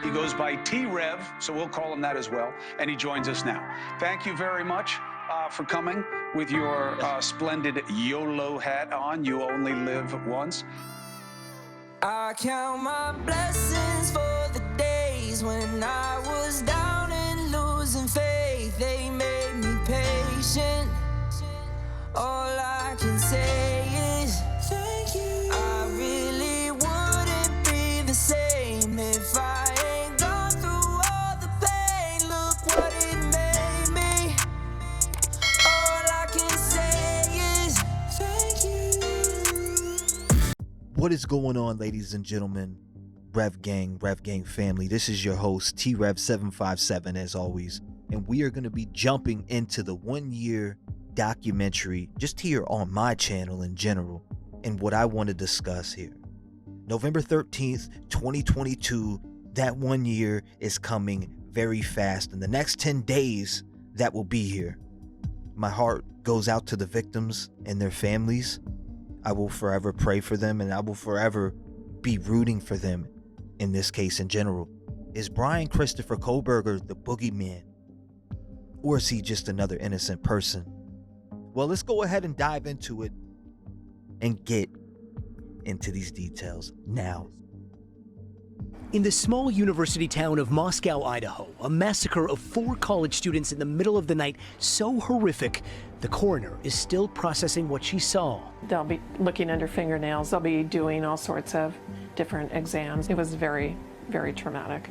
He goes by T-REV, so we'll call him that as well, and he joins us now. Thank you very much for coming with your splendid YOLO hat on. You only live once. I count my blessings for the days when I was down and losing faith. They made me patient. All I can say is thank you. I really wouldn't be the same if I ain't gone through all the pain. Look what it made me. All I can say is thank you. What is going on, ladies and gentlemen? Rev Gang family. This is your host, T-REV 757, as always. And we are going to be jumping into the 1-year documentary just here on my channel in general, and what I want to discuss here. November 13th, 2022, that 1 year is coming very fast. In the next 10 days, that will be here. My heart goes out to the victims and their families. I will forever pray for them, and I will forever be rooting for them in this case in general. Is Bryan Christopher Kohberger the boogeyman? Or is he just another innocent person? Well, let's go ahead and dive into it and get into these details now. In the small university town of Moscow, Idaho, a massacre of 4 college students in the middle of the night so horrific, the coroner is still processing what she saw. They'll be looking under fingernails. They'll be doing all sorts of different exams. It was very, very traumatic.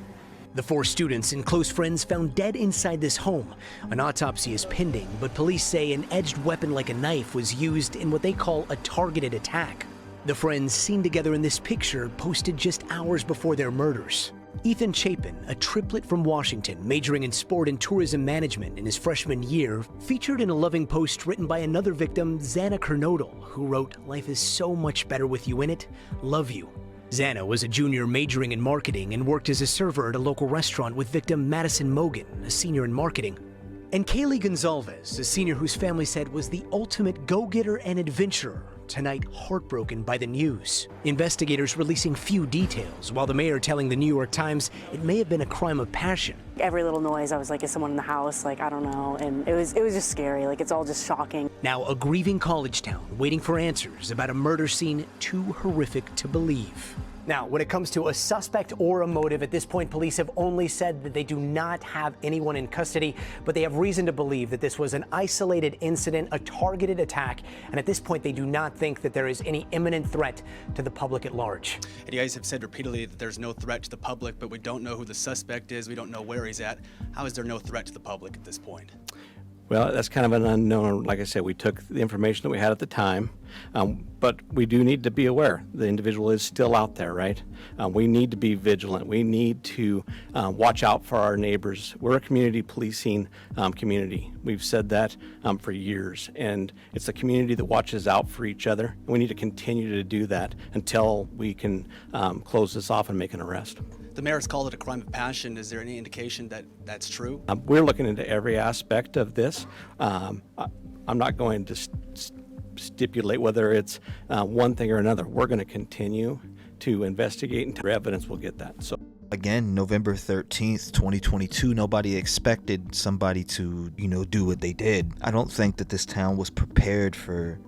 The 4 students and close friends found dead inside this home. An autopsy is pending, but police say an edged weapon like a knife was used in what they call a targeted attack. The friends seen together in this picture posted just hours before their murders. Ethan Chapin, a triplet from Washington, majoring in sport and tourism management in his freshman year, featured in a loving post written by another victim, Xana Kernodle, who wrote, "Life is so much better with you in it. Love you." Xana was a junior majoring in marketing and worked as a server at a local restaurant with victim Madison Mogan, a senior in marketing. And Kaylee Goncalves, a senior whose family said was the ultimate go-getter and adventurer, tonight heartbroken by the news. Investigators releasing few details, while the mayor telling the New York Times it may have been a crime of passion. Every little noise, I was like, is someone in the house? Like, I don't know. And it was just scary. Like, it's all just shocking. Now a grieving college town waiting for answers about a murder scene too horrific to believe. Now, when it comes to a suspect or a motive, at this point, police have only said that they do not have anyone in custody, but they have reason to believe that this was an isolated incident, a targeted attack, and at this point, they do not think that there is any imminent threat to the public at large. And you guys have said repeatedly that there's no threat to the public, but we don't know who the suspect is, we don't know where he's at. How is there no threat to the public at this point? Well, that's kind of an unknown. Like I said, we took the information that we had at the time, but we do need to be aware the individual is still out there, right? We need to be vigilant. We need to watch out for our neighbors. We're a community policing community. We've said that for years, and it's a community that watches out for each other. We need to continue to do that until we can close this off and make an arrest. The mayor's called it a crime of passion. Is there any indication that that's true? We're looking into every aspect of this. I'm not going to stipulate whether it's one thing or another. We're going to continue to investigate, and evidence will get that. So Again, November 13th, 2022, nobody expected somebody to, do what they did. I don't think that this town was prepared for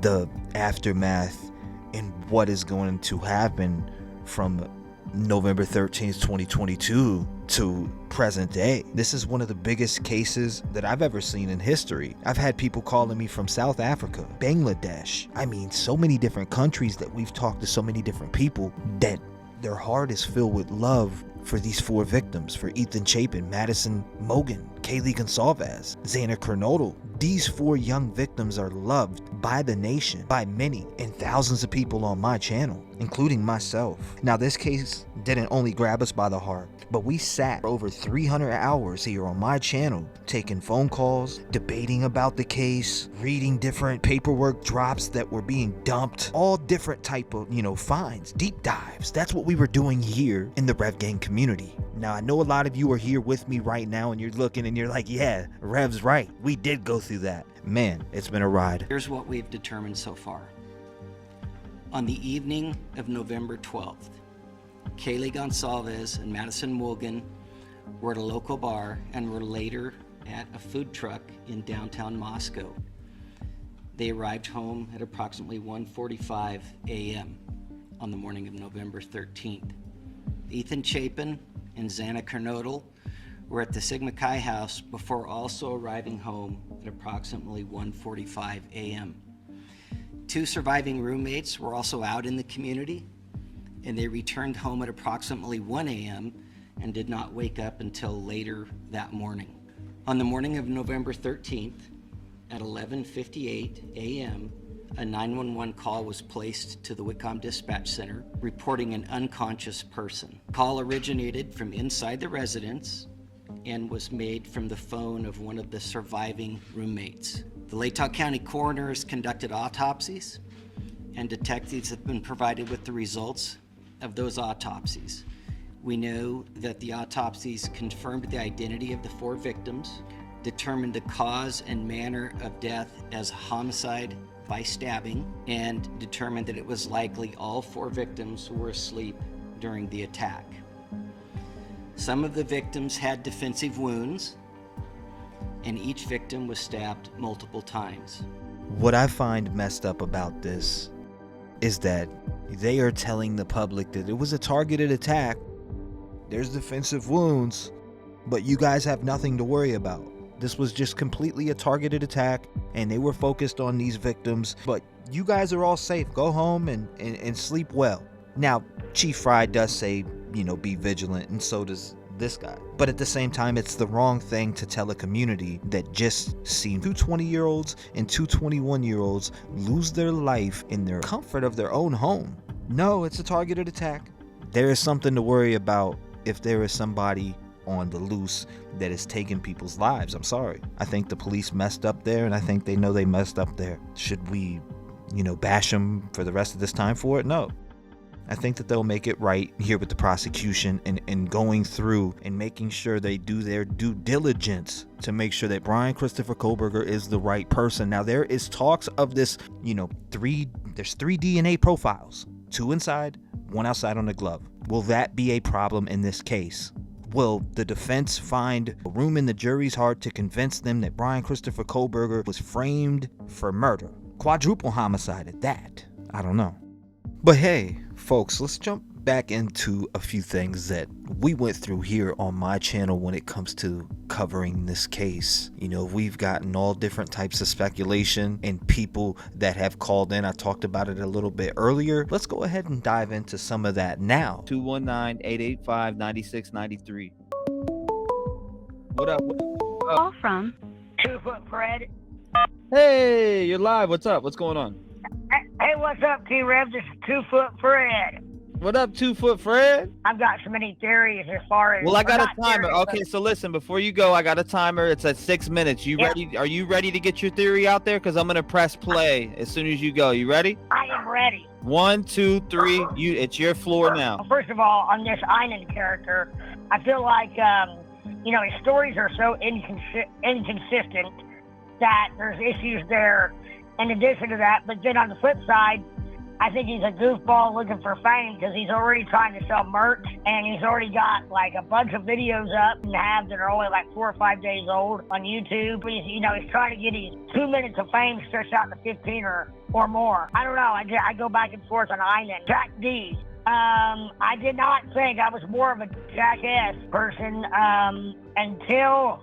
the aftermath and what is going to happen from November 13th, 2022 to present day. This is one of the biggest cases that I've ever seen in history. I've had people calling me from South Africa, Bangladesh. I mean, so many different countries that we've talked to so many different people that their heart is filled with love for these 4 victims, for Ethan Chapin, Madison Mogan, Kaylee Goncalves, Xana Kernodle. These 4 young victims are loved by the nation, by many, and thousands of people on my channel, including myself. Now, this case didn't only grab us by the heart, but we sat for over 300 hours here on my channel, taking phone calls, debating about the case, reading different paperwork drops that were being dumped, all different type of, finds, deep dives. That's what we were doing here in the Rev Gang community. Now, I know a lot of you are here with me right now and you're looking and you're like, yeah, Rev's right. We did go through that. Man, it's been a ride. Here's what we've determined so far. On the evening of November 12th, Kaylee Goncalves and Madison Morgan were at a local bar and were later at a food truck in downtown Moscow. They arrived home at approximately 1:45 a.m. on the morning of November 13th. Ethan Chapin and Xana Kernodle were at the Sigma Chi house before also arriving home at approximately 1:45 a.m. Two surviving roommates were also out in the community, and they returned home at approximately 1 a.m. and did not wake up until later that morning. On the morning of November 13th, at 11:58 a.m., a 911 call was placed to the Whitcomb Dispatch Center reporting an unconscious person. The call originated from inside the residence and was made from the phone of one of the surviving roommates. The Latah County coroners conducted autopsies, and detectives have been provided with the results of those autopsies. We know that the autopsies confirmed the identity of the 4 victims, determined the cause and manner of death as homicide by stabbing, and determined that it was likely all 4 victims were asleep during the attack. Some of the victims had defensive wounds, and each victim was stabbed multiple times. What I find messed up about this is that they are telling the public that it was a targeted attack, there's defensive wounds, but you guys have nothing to worry about. This was just completely a targeted attack, and they were focused on these victims, but you guys are all safe. Go home and sleep well. Now, Chief Fry does say, be vigilant, and so does this guy. But at the same time, it's the wrong thing to tell a community that just seen 2 20-year-olds and 2 21-year-olds lose their life in their comfort of their own home. No, it's a targeted attack. There is something to worry about if there is somebody on the loose that is taking people's lives. I'm sorry. I think the police messed up there, and I think they know they messed up there. Should we, bash them for the rest of this time for it? No. I think that they'll make it right here with the prosecution and going through and making sure they do their due diligence to make sure that Bryan Christopher Kohberger is the right person. Now, there is talks of this, there's 3 DNA profiles, 2 inside, 1 outside on the glove. Will that be a problem in this case? Will the defense find room in the jury's heart to convince them that Bryan Christopher Kohberger was framed for murder? Quadruple homicide at that. I don't know. But hey, folks, let's jump back into a few things that we went through here on my channel when it comes to covering this case. We've gotten all different types of speculation and people that have called in. I talked about it a little bit earlier. Let's go ahead and dive into some of that now. 219-885-9693. What up? Call from 2 Foot Fred. Hey, you're live. What's up? What's going on? Hey, what's up, T-REV? This is 2 Foot Fred. What up, 2 Foot Fred? I've got so many theories as far as... Well, I got a timer. Theories, okay, so listen, before you go, I got a timer. It's at 6 minutes. You ready? Are you ready to get your theory out there? Because I'm going to press play as soon as you go. You ready? I am ready. 1, 2, 3. It's your floor now. Well, first of all, on this Einan character, I feel like, his stories are so inconsistent that there's issues there in addition to that. But then on the flip side, I think he's a goofball looking for fame because he's already trying to sell merch, and he's already got like a bunch of videos up and have that are only like 4 or 5 days old on YouTube. He's trying to get his 2 minutes of fame stretched out to 15 or more. I don't know. I go back and forth on Einan. Jack D. I did not think I was more of a jackass person until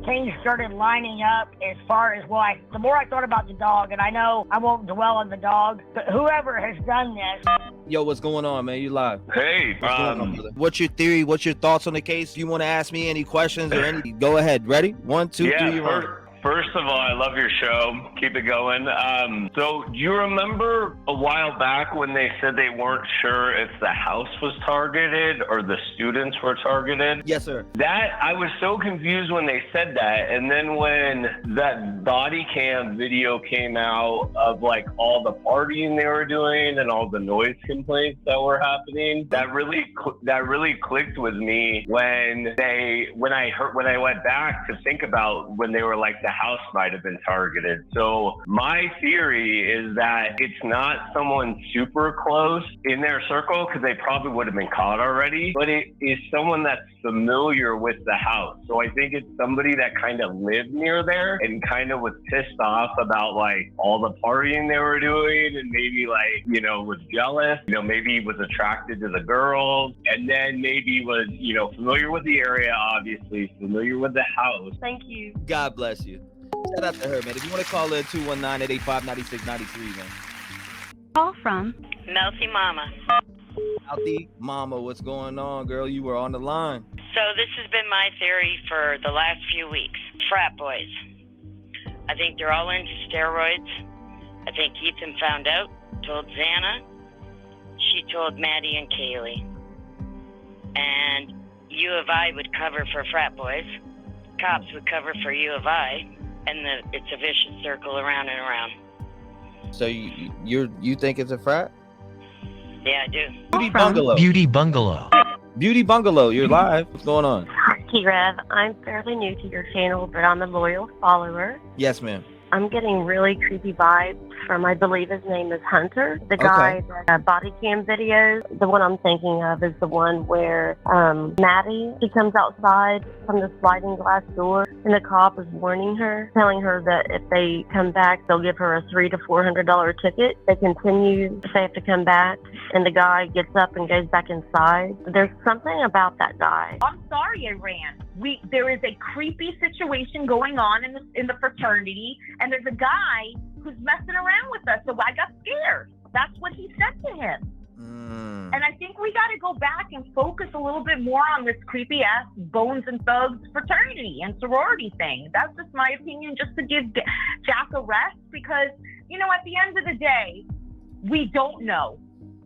things started lining up as far as, the more I thought about the dog, and I know I won't dwell on the dog, but whoever has done this. Yo, what's going on, man? You live. Hey, what's your theory? What's your thoughts on the case? You want to ask me any questions or any? Go ahead. Ready? 1, 2, 3. First of all, I love your show. Keep it going. So do you remember a while back when they said they weren't sure if the house was targeted or the students were targeted? Yes, sir. I was so confused when they said that. And then when that body cam video came out of like all the partying they were doing and all the noise complaints that were happening, that really clicked with me when I went back to think about when they were like, the house might have been targeted. So my theory is that it's not someone super close in their circle, because they probably would have been caught already, but it is someone that's familiar with the house. So I think it's somebody that kind of lived near there and kind of was pissed off about like all the partying they were doing, and maybe like, you know, was jealous, you know, maybe was attracted to the girls, and then maybe was, you know, familiar with the area, obviously familiar with the house. Thank you. God bless you. Shout out to her, man. If you want to call in 219-885-9693, man. Call from Melty Mama. Melty Mama, what's going on, girl? You were on the line. So this has been my theory for the last few weeks. Frat boys. I think they're all into steroids. I think Ethan found out, told Xana. She told Maddie and Kaylee. And U of I would cover for frat boys. Cops would cover for U of I. And it's a vicious circle around and around. So you think it's a frat? Yeah, I do. Beauty Bungalow. Beauty Bungalow. Beauty Bungalow, you're live. What's going on? T-REV, I'm fairly new to your channel, but I'm a loyal follower. Yes, ma'am. I'm getting really creepy vibes from, I believe his name is Hunter, the guy that body cam videos. The one I'm thinking of is the one where Maddie, she comes outside from the sliding glass door, and the cop is warning her, telling her that if they come back, they'll give her a $300 to $400 ticket. They continue, they have to come back, and the guy gets up and goes back inside. There's something about that guy. I'm sorry I ran. There is a creepy situation going on in the fraternity, and there's a guy who's messing around with us, so I got scared. That's what he said to him. And I think we got to go back and focus a little bit more on this creepy ass Bones and Thugs fraternity and sorority thing. That's just my opinion, just to give Jack a rest, because, you know, at the end of the day, we don't know.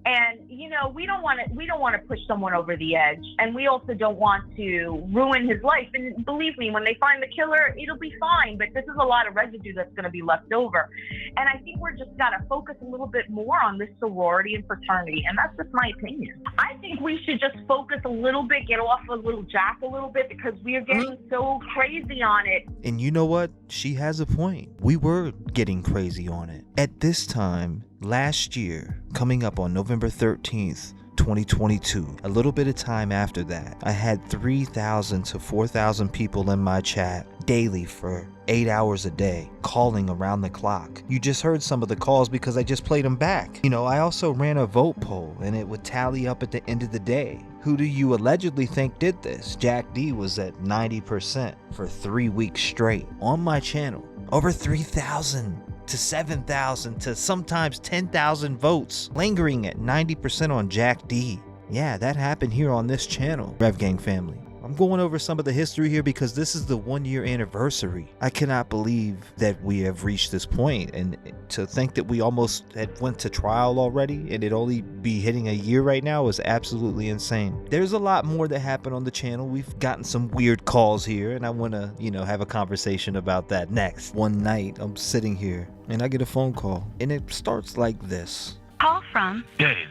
And, you know, we don't want to push someone over the edge, and we also don't want to ruin his life. And believe me, when they find the killer, it'll be fine, but this is a lot of residue that's going to be left over. And I think we're just got to focus a little bit more on this sorority and fraternity, and that's just my opinion. I think we should just focus a little bit, get off a little Jack a little bit, because we are getting so crazy on it. And you know what? She has a point. We were getting crazy on it. At this time, last year, coming up on November 13th, 2022, a little bit of time after that, I had 3,000 to 4,000 people in my chat daily for 8 hours a day, calling around the clock. You just heard some of the calls because I just played them back. You know, I also ran a vote poll, and it would tally up at the end of the day. Who do you allegedly think did this? Jack D was at 90% for 3 weeks straight on my channel. Over 3,000 to 7,000 to sometimes 10,000 votes, lingering at 90% on Jack D. Yeah, that happened here on this channel, Rev Gang family. I'm going over some of the history here because this is the 1-year anniversary. I cannot believe that we have reached this point, and to think that we almost had went to trial already and it only be hitting a year right now is absolutely insane. There's a lot more that happened on the channel. We've gotten some weird calls here, and I want to, you know, have a conversation about that next. One night, I'm sitting here and I get a phone call, and it starts like this. Call from Dave.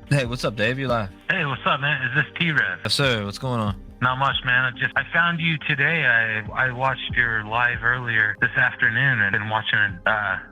Hey, what's up, Dave? You live? Hey, what's up, man? Is this T-REV? Yes, sir. What's going on? Not much, man. I found you today. I watched your live earlier this afternoon and been watching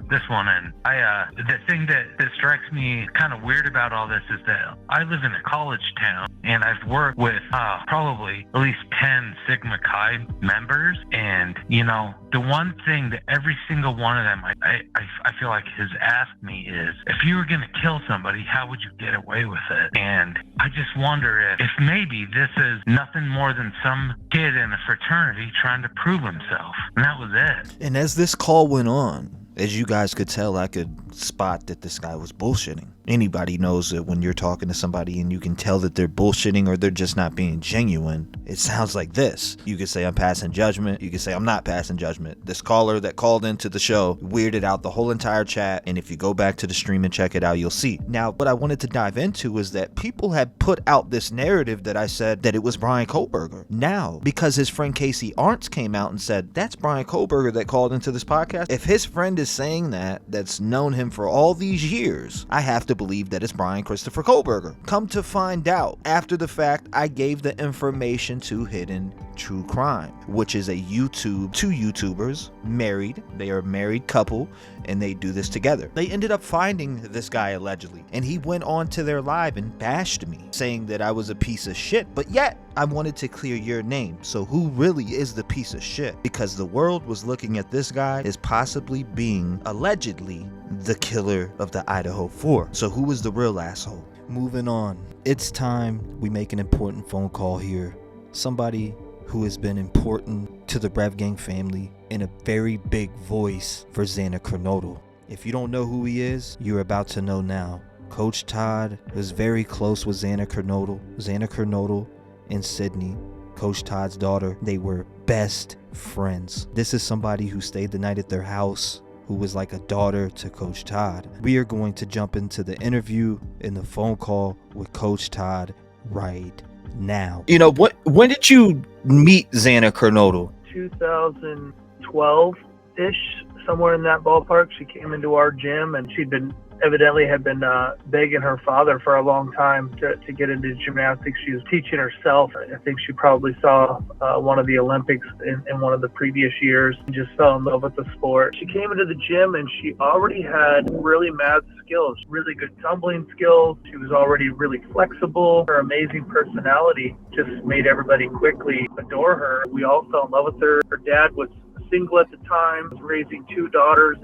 this one. And the thing that strikes me kind of weird about all this is that I live in a college town, and I've worked with probably at least 10 Sigma Chi members. And, you know, the one thing that every single one of them I feel like has asked me is, if you were going to kill somebody, how would you get away with it? And I just wonder if maybe this is nothing more than some kid in a fraternity trying to prove himself. And that was it. And as this call went on, as you guys could tell, I could spot that this guy was bullshitting. Anybody knows that when you're talking to somebody and you can tell that they're bullshitting or they're just not being genuine, it sounds like this. You could say I'm passing judgment. You could say I'm not passing judgment. This caller that called into the show weirded out the whole entire chat, and if you go back to the stream and check it out, you'll see. Now, what I wanted to dive into is that people had put out this narrative that I said that it was Bryan Kohberger. Now, because his friend Casey Arntz came out and said, that's Bryan Kohberger that called into this podcast. If his friend is saying that, that's known him for all these years, I have to believe that it's Bryan Christopher Kohberger. Come to find out, after the fact, I gave the information to Hidden True Crime, which is two YouTubers, married. They are a married couple, and they do this together. They ended up finding this guy allegedly, and he went on to their live and bashed me, saying that I was a piece of shit, but yet I wanted to clear your name. So who really is the piece of shit? Because the world was looking at this guy as possibly being, allegedly, the killer of the Idaho 4. So who was the real asshole? Moving on. It's time we make an important phone call here. Somebody who has been important to the Rev Gang family and a very big voice for Xana Kernodle. If you don't know who he is, you're about to know now. Coach Todd was very close with Xana Kernodle. Xana Kernodle and Sydney, Coach Todd's daughter, they were best friends. This is somebody who stayed the night at their house, who was like a daughter to Coach Todd. We are going to jump into the interview and the phone call with Coach Todd right now. You know, when did you meet Xana Kernodle? 2012-ish, somewhere in that ballpark. She came into our gym, and she'd been had been begging her father for a long time to get into gymnastics. She was teaching herself. I think she probably saw one of the Olympics in one of the previous years and just fell in love with the sport. She came into the gym and she already had really mad skills, really good tumbling skills. She was already really flexible. Her amazing personality just made everybody quickly adore her. We all fell in love with her. Her dad was single at the time, was raising two daughters.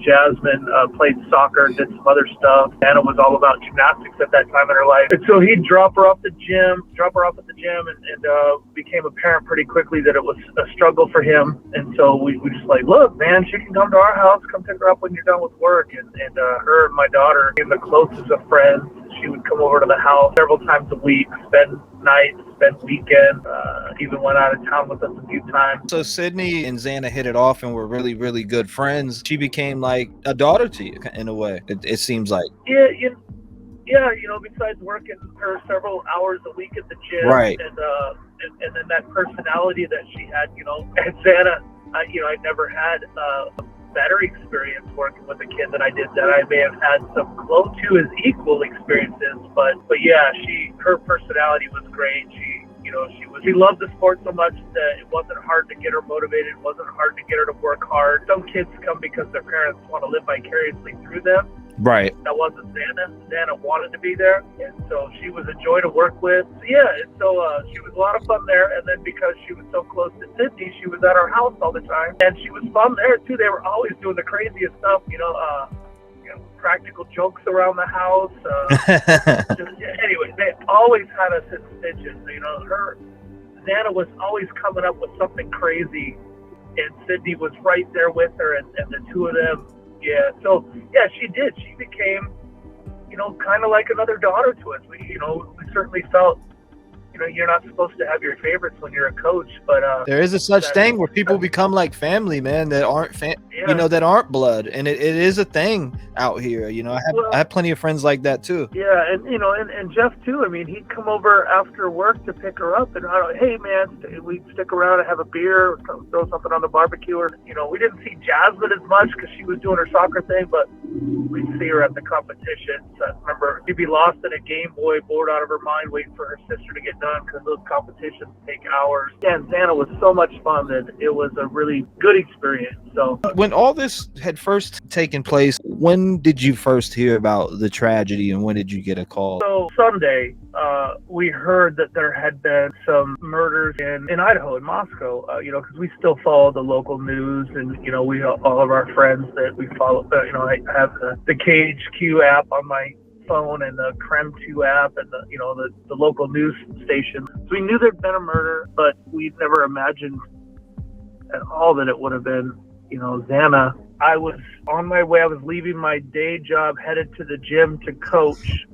Jasmine played soccer, did some other stuff. Anna was all about gymnastics at that time in her life. And so he'd drop her off at the gym, and became apparent pretty quickly that it was a struggle for him. And so we just like, look, man, she can come to our house, come pick her up when you're done with work. And her and my daughter became the closest of friends. She would come over to the house several times a week, spend nights, spend weekends, even went out of town with us a few times. So Sydney and Xana hit it off and were really, really good friends. She became like a daughter to you in a way, it seems like. Yeah, besides working her several hours a week at the gym, right, and then that personality that she had, at Xana, I'd never had a better experience working with a kid than I did that I may have had some close to as equal experiences, but yeah, her personality was great. She loved the sport so much that it wasn't hard to get her motivated. It wasn't hard to get her to work hard. Some kids come because their parents want to live vicariously through them. Right. That wasn't Xana. Xana wanted to be there, and so she was a joy to work with. So, yeah, and so she was a lot of fun there. And then because she was so close to Sydney, she was at our house all the time, and she was fun there too. They were always doing the craziest stuff, practical jokes around the house. Anyway, they always had us in stitches. Xana was always coming up with something crazy, and Sydney was right there with her, and the two of them. Yeah, so yeah, she did. She became, kind of like another daughter to us. We certainly felt, you're not supposed to have your favorites when you're a coach, but there is a such thing where people become like family, man, that aren't that aren't blood, and it is a thing out here. I have plenty of friends like that too. Yeah, and Jeff too. I mean, he'd come over after work to pick her up, and hey man, we'd stick around and have a beer, throw something on the barbecue. Or we didn't see Jasmine as much because she was doing her soccer thing, but we'd see her at the competitions. I remember she'd be lost in a Game Boy, bored out of her mind, waiting for her sister to get done because those competitions take hours. Yeah, and Xana was so much fun that it was a really good experience. So when all this had first taken place, when did you first hear about the tragedy, and when did you get a call? So Sunday, we heard that there had been some murders in Idaho, in Moscow, because we still follow the local news, and, we all of our friends that we follow, I have the KHQ app on my phone and the Creme 2 app and the local news station. So we knew there'd been a murder, but we'd never imagined at all that it would have been, Xana. I was on my way. I was leaving my day job, headed to the gym to coach.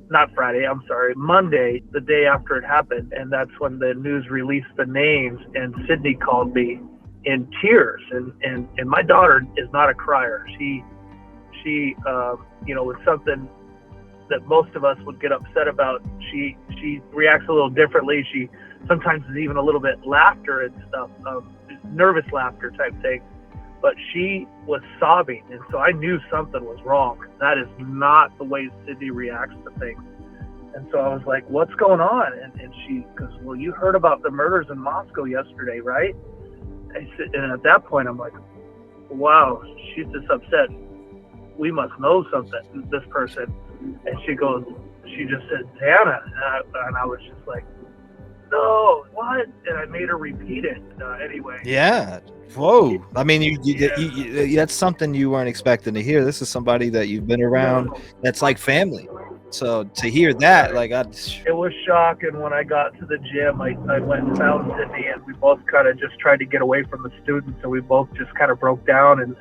Monday, the day after it happened. And that's when the news released the names, and Sydney called me in tears. And my daughter is not a crier. She was something that most of us would get upset about. She reacts a little differently. She sometimes is even a little bit laughter and stuff, nervous laughter type thing. but she was sobbing, and so I knew something was wrong. That is not the way Sydney reacts to things. And so I was like, what's going on? And she goes, well, you heard about the murders in Moscow yesterday, right? And at that point, I'm like, wow, she's just upset. We must know something, this person. And she just said, Xana. And I was just like, no, what? And I made her repeat it anyway. Yeah. Whoa. I mean, you that's something you weren't expecting to hear. This is somebody that you've been around that's like family. So to hear that, it was shocking. When I got to the gym, I went and found Sydney, and we both kind of just tried to get away from the students, and we both just kind of broke down. And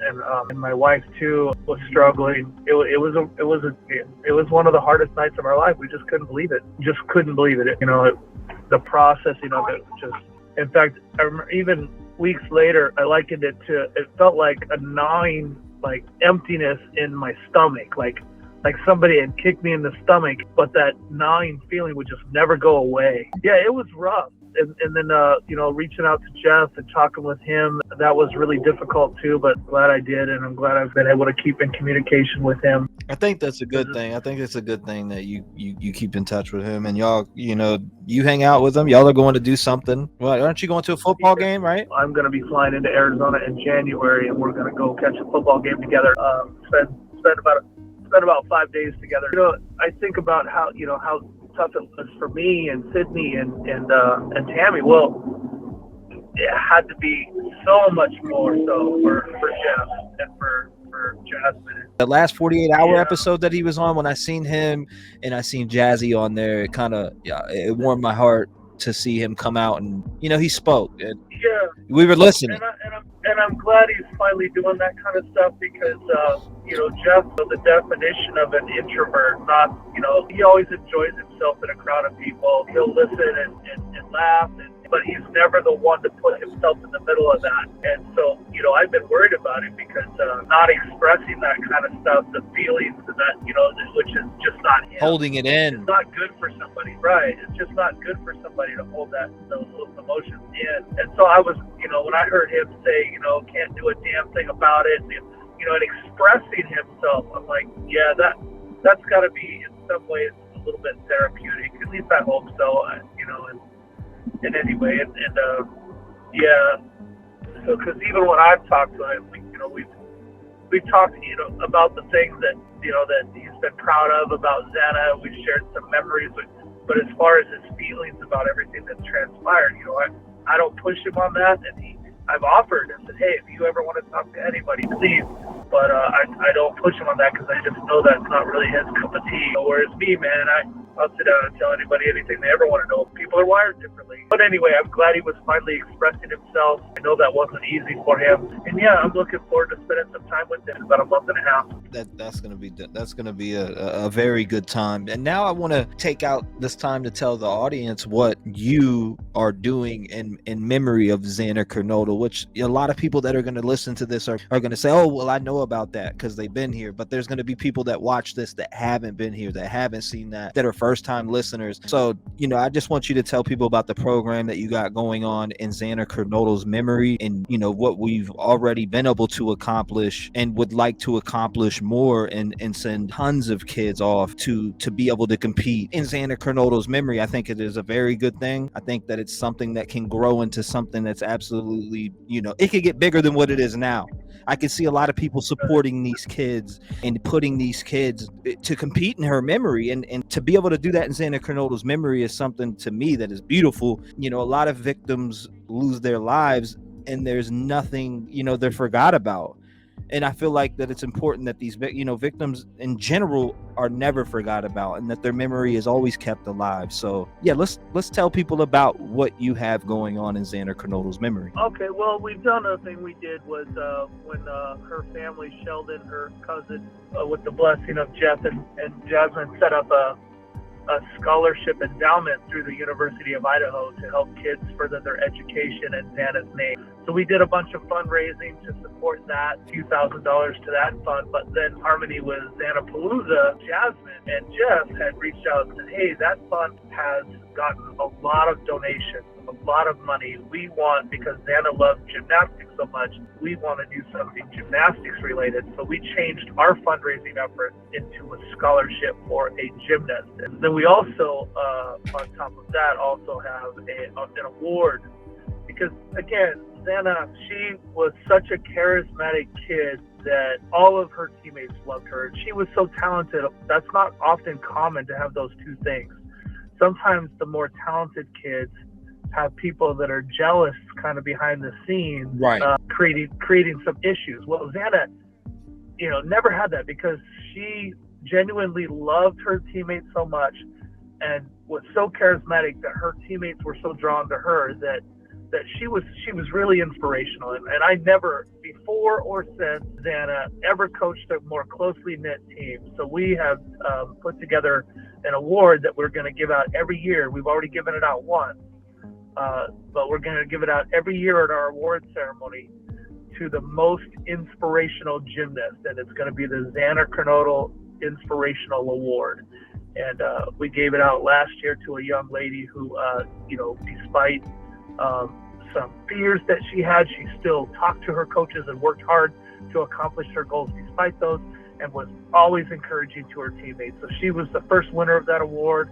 my wife too was struggling. It was one of the hardest nights of our life. We just couldn't believe it. The processing of it just. In fact, I remember even weeks later, I likened it to. It felt like a gnawing, like emptiness in my stomach, like somebody had kicked me in the stomach, but that gnawing feeling would just never go away. Yeah, it was rough. And then, reaching out to Jeff and talking with him, that was really difficult too, but glad I did. And I'm glad I've been able to keep in communication with him. I think that's a good thing. I think it's a good thing that you keep in touch with him, and y'all, you hang out with him. Y'all are going to do something. Well, aren't you going to a football game, right? I'm going to be flying into Arizona in January, and we're going to go catch a football game together. Spend about 5 days together. I think about how tough it was for me and Sydney and Tammy. Well, it had to be so much more so for Jeff and for Jasmine. The last 48-hour episode that he was on, when I seen him and I seen Jazzy on there, it warmed my heart to see him come out and he spoke. And we were listening. And I'm glad he's finally doing that kind of stuff because, Jeff, the definition of an introvert, he always enjoys himself in a crowd of people. He'll listen and laugh, but he's never the one to put himself in the middle of that. And so, I've been worried about it because not expressing that kind of stuff, the feelings and that, which is just not him. Holding it in. It's not good for somebody, right? It's just not good for somebody to hold those emotions in. And so I was, when I heard him say, can't do a damn thing about it, and expressing himself, I'm like, yeah, that's got to be in some ways a little bit therapeutic. At least I hope so. And anyway, so because even when I've talked to him, we've talked, about the things that that he's been proud of about Xana. We've shared some memories, but as far as his feelings about everything that's transpired, I don't push him on that, and I've offered and said, hey, if you ever want to talk to anybody, please. But I don't push him on that because I just know that's not really his cup of tea. Whereas me, man, I'll sit down and tell anybody anything they ever want to know. People are wired differently. But anyway, I'm glad he was finally expressing himself. I know that wasn't easy for him. And yeah, I'm looking forward to spending some time with him in about a month and a half. That's gonna be a very good time. And now I want to take out this time to tell the audience what you are doing in memory of Xana Kernodle, which a lot of people that are going to listen to this are going to say, oh, well, I know about that because they've been here. But there's going to be people that watch this that haven't been here, that haven't seen that are first time listeners. So, I just want you to tell people about the program that you got going on in Xana Kernodle's memory, and, what we've already been able to accomplish and would like to accomplish more, and send tons of kids off to be able to compete in Xana Kernodle's memory. I think it is a very good thing. I think that it's something that can grow into something that's absolutely, it could get bigger than what it is now. I can see a lot of people supporting these kids and putting these kids to compete in her memory, and to be able to do that in Xana Kernodle's memory is something to me that is beautiful. A lot of victims lose their lives and there's nothing, they're forgot about. And I feel like that it's important that these, victims in general are never forgot about, and that their memory is always kept alive. So yeah, let's tell people about what you have going on in Xana Kernodle's memory. Okay, well, we've done a thing we did was when her family, Sheldon, her cousin, with the blessing of Jeff and Jasmine, set up a scholarship endowment through the University of Idaho to help kids further their education in Xana's name. So we did a bunch of fundraising to support that, a few $1,000s to that fund. But then Harmony with Xanapalooza, Jasmine and Jeff had reached out and said, hey, that fund has gotten a lot of donations, a lot of money. We want, because Xana loves gymnastics so much, we want to do something gymnastics related. So we changed our fundraising effort into a scholarship for a gymnast. And then we also, on top of that, also have an award. Because again, Xana, she was such a charismatic kid that all of her teammates loved her. She was so talented. That's not often common to have those two things. Sometimes the more talented kids have people that are jealous kind of behind the scenes, right, creating some issues. Well, Xana, never had that because she genuinely loved her teammates so much and was so charismatic that her teammates were so drawn to her that she was really inspirational. And I never, before or since Xana, ever coached a more closely knit team. So we have put together an award that we're going to give out every year. We've already given it out once, but we're going to give it out every year at our award ceremony to the most inspirational gymnast, and it's going to be the Xana Kernodle Inspirational Award. And we gave it out last year to a young lady who, despite some fears that she had, she still talked to her coaches and worked hard to accomplish her goals despite those, and was always encouraging to her teammates. So she was the first winner of that award,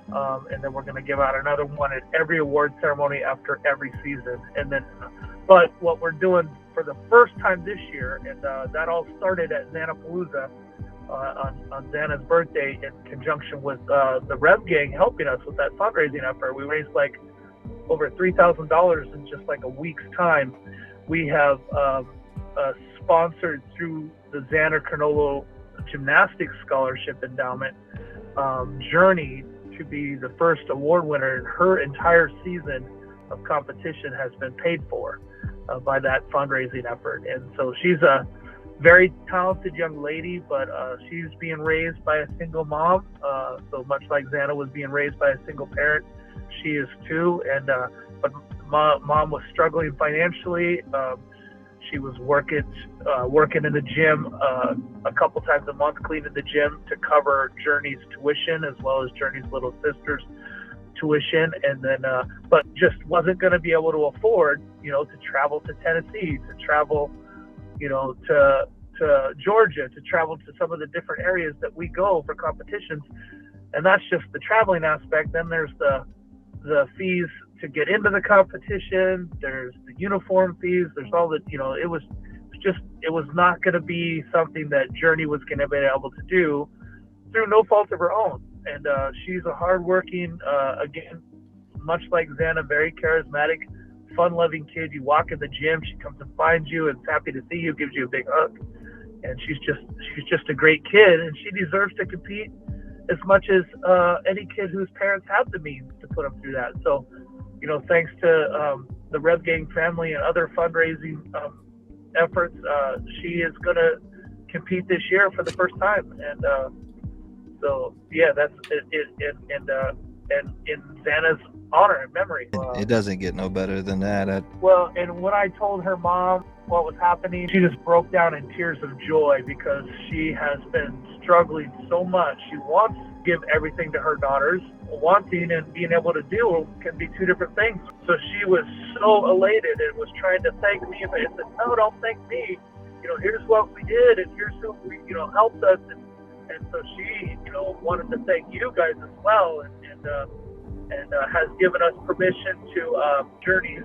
and then we're going to give out another one at every award ceremony after every season. And then, but what we're doing for the first time this year, and that all started at Xanapalooza on Xana's birthday in conjunction with the Rev Gang helping us with that fundraising effort. We raised like over $3,000 in just like a week's time. We have sponsored through the Xana Kernodle Gymnastics Scholarship Endowment Journey to be the first award winner, and her entire season of competition has been paid for by that fundraising effort. And so she's a very talented young lady, but she's being raised by a single mom. So much like Xana was being raised by a single parent, she is too. And but mom was struggling financially. She was working in the gym a couple times a month, cleaning the gym to cover Journey's tuition as well as Journey's little sister's tuition, and then but just wasn't going to be able to afford, to travel to Tennessee, to travel, to Georgia, to travel to some of the different areas that we go for competitions. And that's just the traveling aspect. Then there's the fees to get into the competition. There's the uniform fees. There's all the, it was not going to be something that Journey was going to be able to do through no fault of her own. And she's a hardworking, again, much like Xana, very charismatic, fun-loving kid. You walk in the gym, she comes and finds you and is happy to see you, gives you a big hug. And she's just a great kid, and she deserves to compete as much as any kid whose parents have the means to put them through that. So, thanks to the Rev Gang family and other fundraising efforts, she is going to compete this year for the first time. And so, yeah, that's it. And in Xana's honor and memory. It doesn't get no better than that. Well, and when I told her mom what was happening, she just broke down in tears of joy because she has been struggling so much. She wants to give everything to her daughters. Wanting and being able to do can be two different things. So she was so elated and was trying to thank me. But I said, no, don't thank me. Here's what we did, and here's who helped us. And so she, wanted to thank you guys as well, and has given us permission to Journey's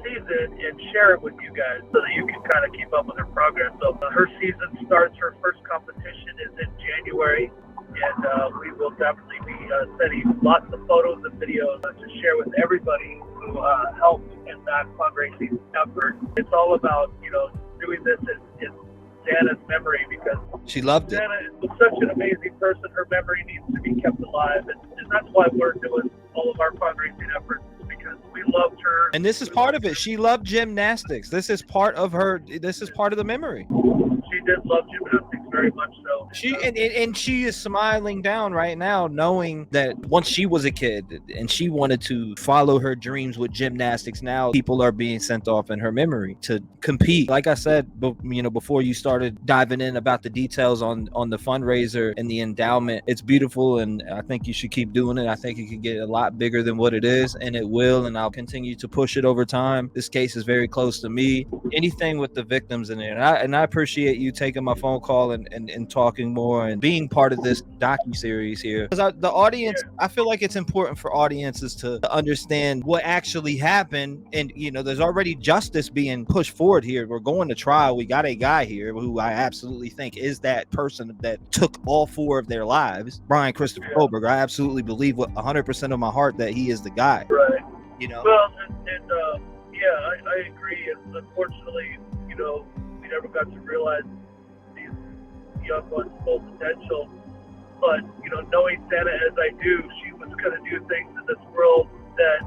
season and share it with you guys so that you can kind of keep up with her progress. So her season starts, her first competition is in January, and we will definitely be sending lots of photos and videos to share with everybody who helped in that fundraising effort. It's all about, doing this in Xana's memory, because she loved it. Xana was such an amazing person. Her memory needs to be kept alive, and that's why we're doing all of our fundraising efforts, because we loved her. And this is part of it. She loved gymnastics. This is part of her. This is part of the memory. She did love gymnastics very much so. And she is smiling down right now, knowing that once she was a kid and she wanted to follow her dreams with gymnastics, now people are being sent off in her memory to compete. Like I said, before you started diving in about the details on the fundraiser and the endowment, it's beautiful, and I think you should keep doing it. I think it can get a lot bigger than what it is, and it will, and I'll continue to push it over time. This case is very close to me. Anything with the victims in there, and I appreciate you taking my phone call and talking more and being part of this docu-series here, because the audience, I feel like it's important for audiences to understand what actually happened. And there's already justice being pushed forward here. We're going to trial. We got a guy here who I absolutely think is that person that took all 4 of their lives, Bryan Kohberger. I absolutely believe with 100% of my heart that he is the guy. Right. Well, I agree. And unfortunately, we never got to realize these young ones' full potential. But knowing Santa as I do, she was going to do things in this world that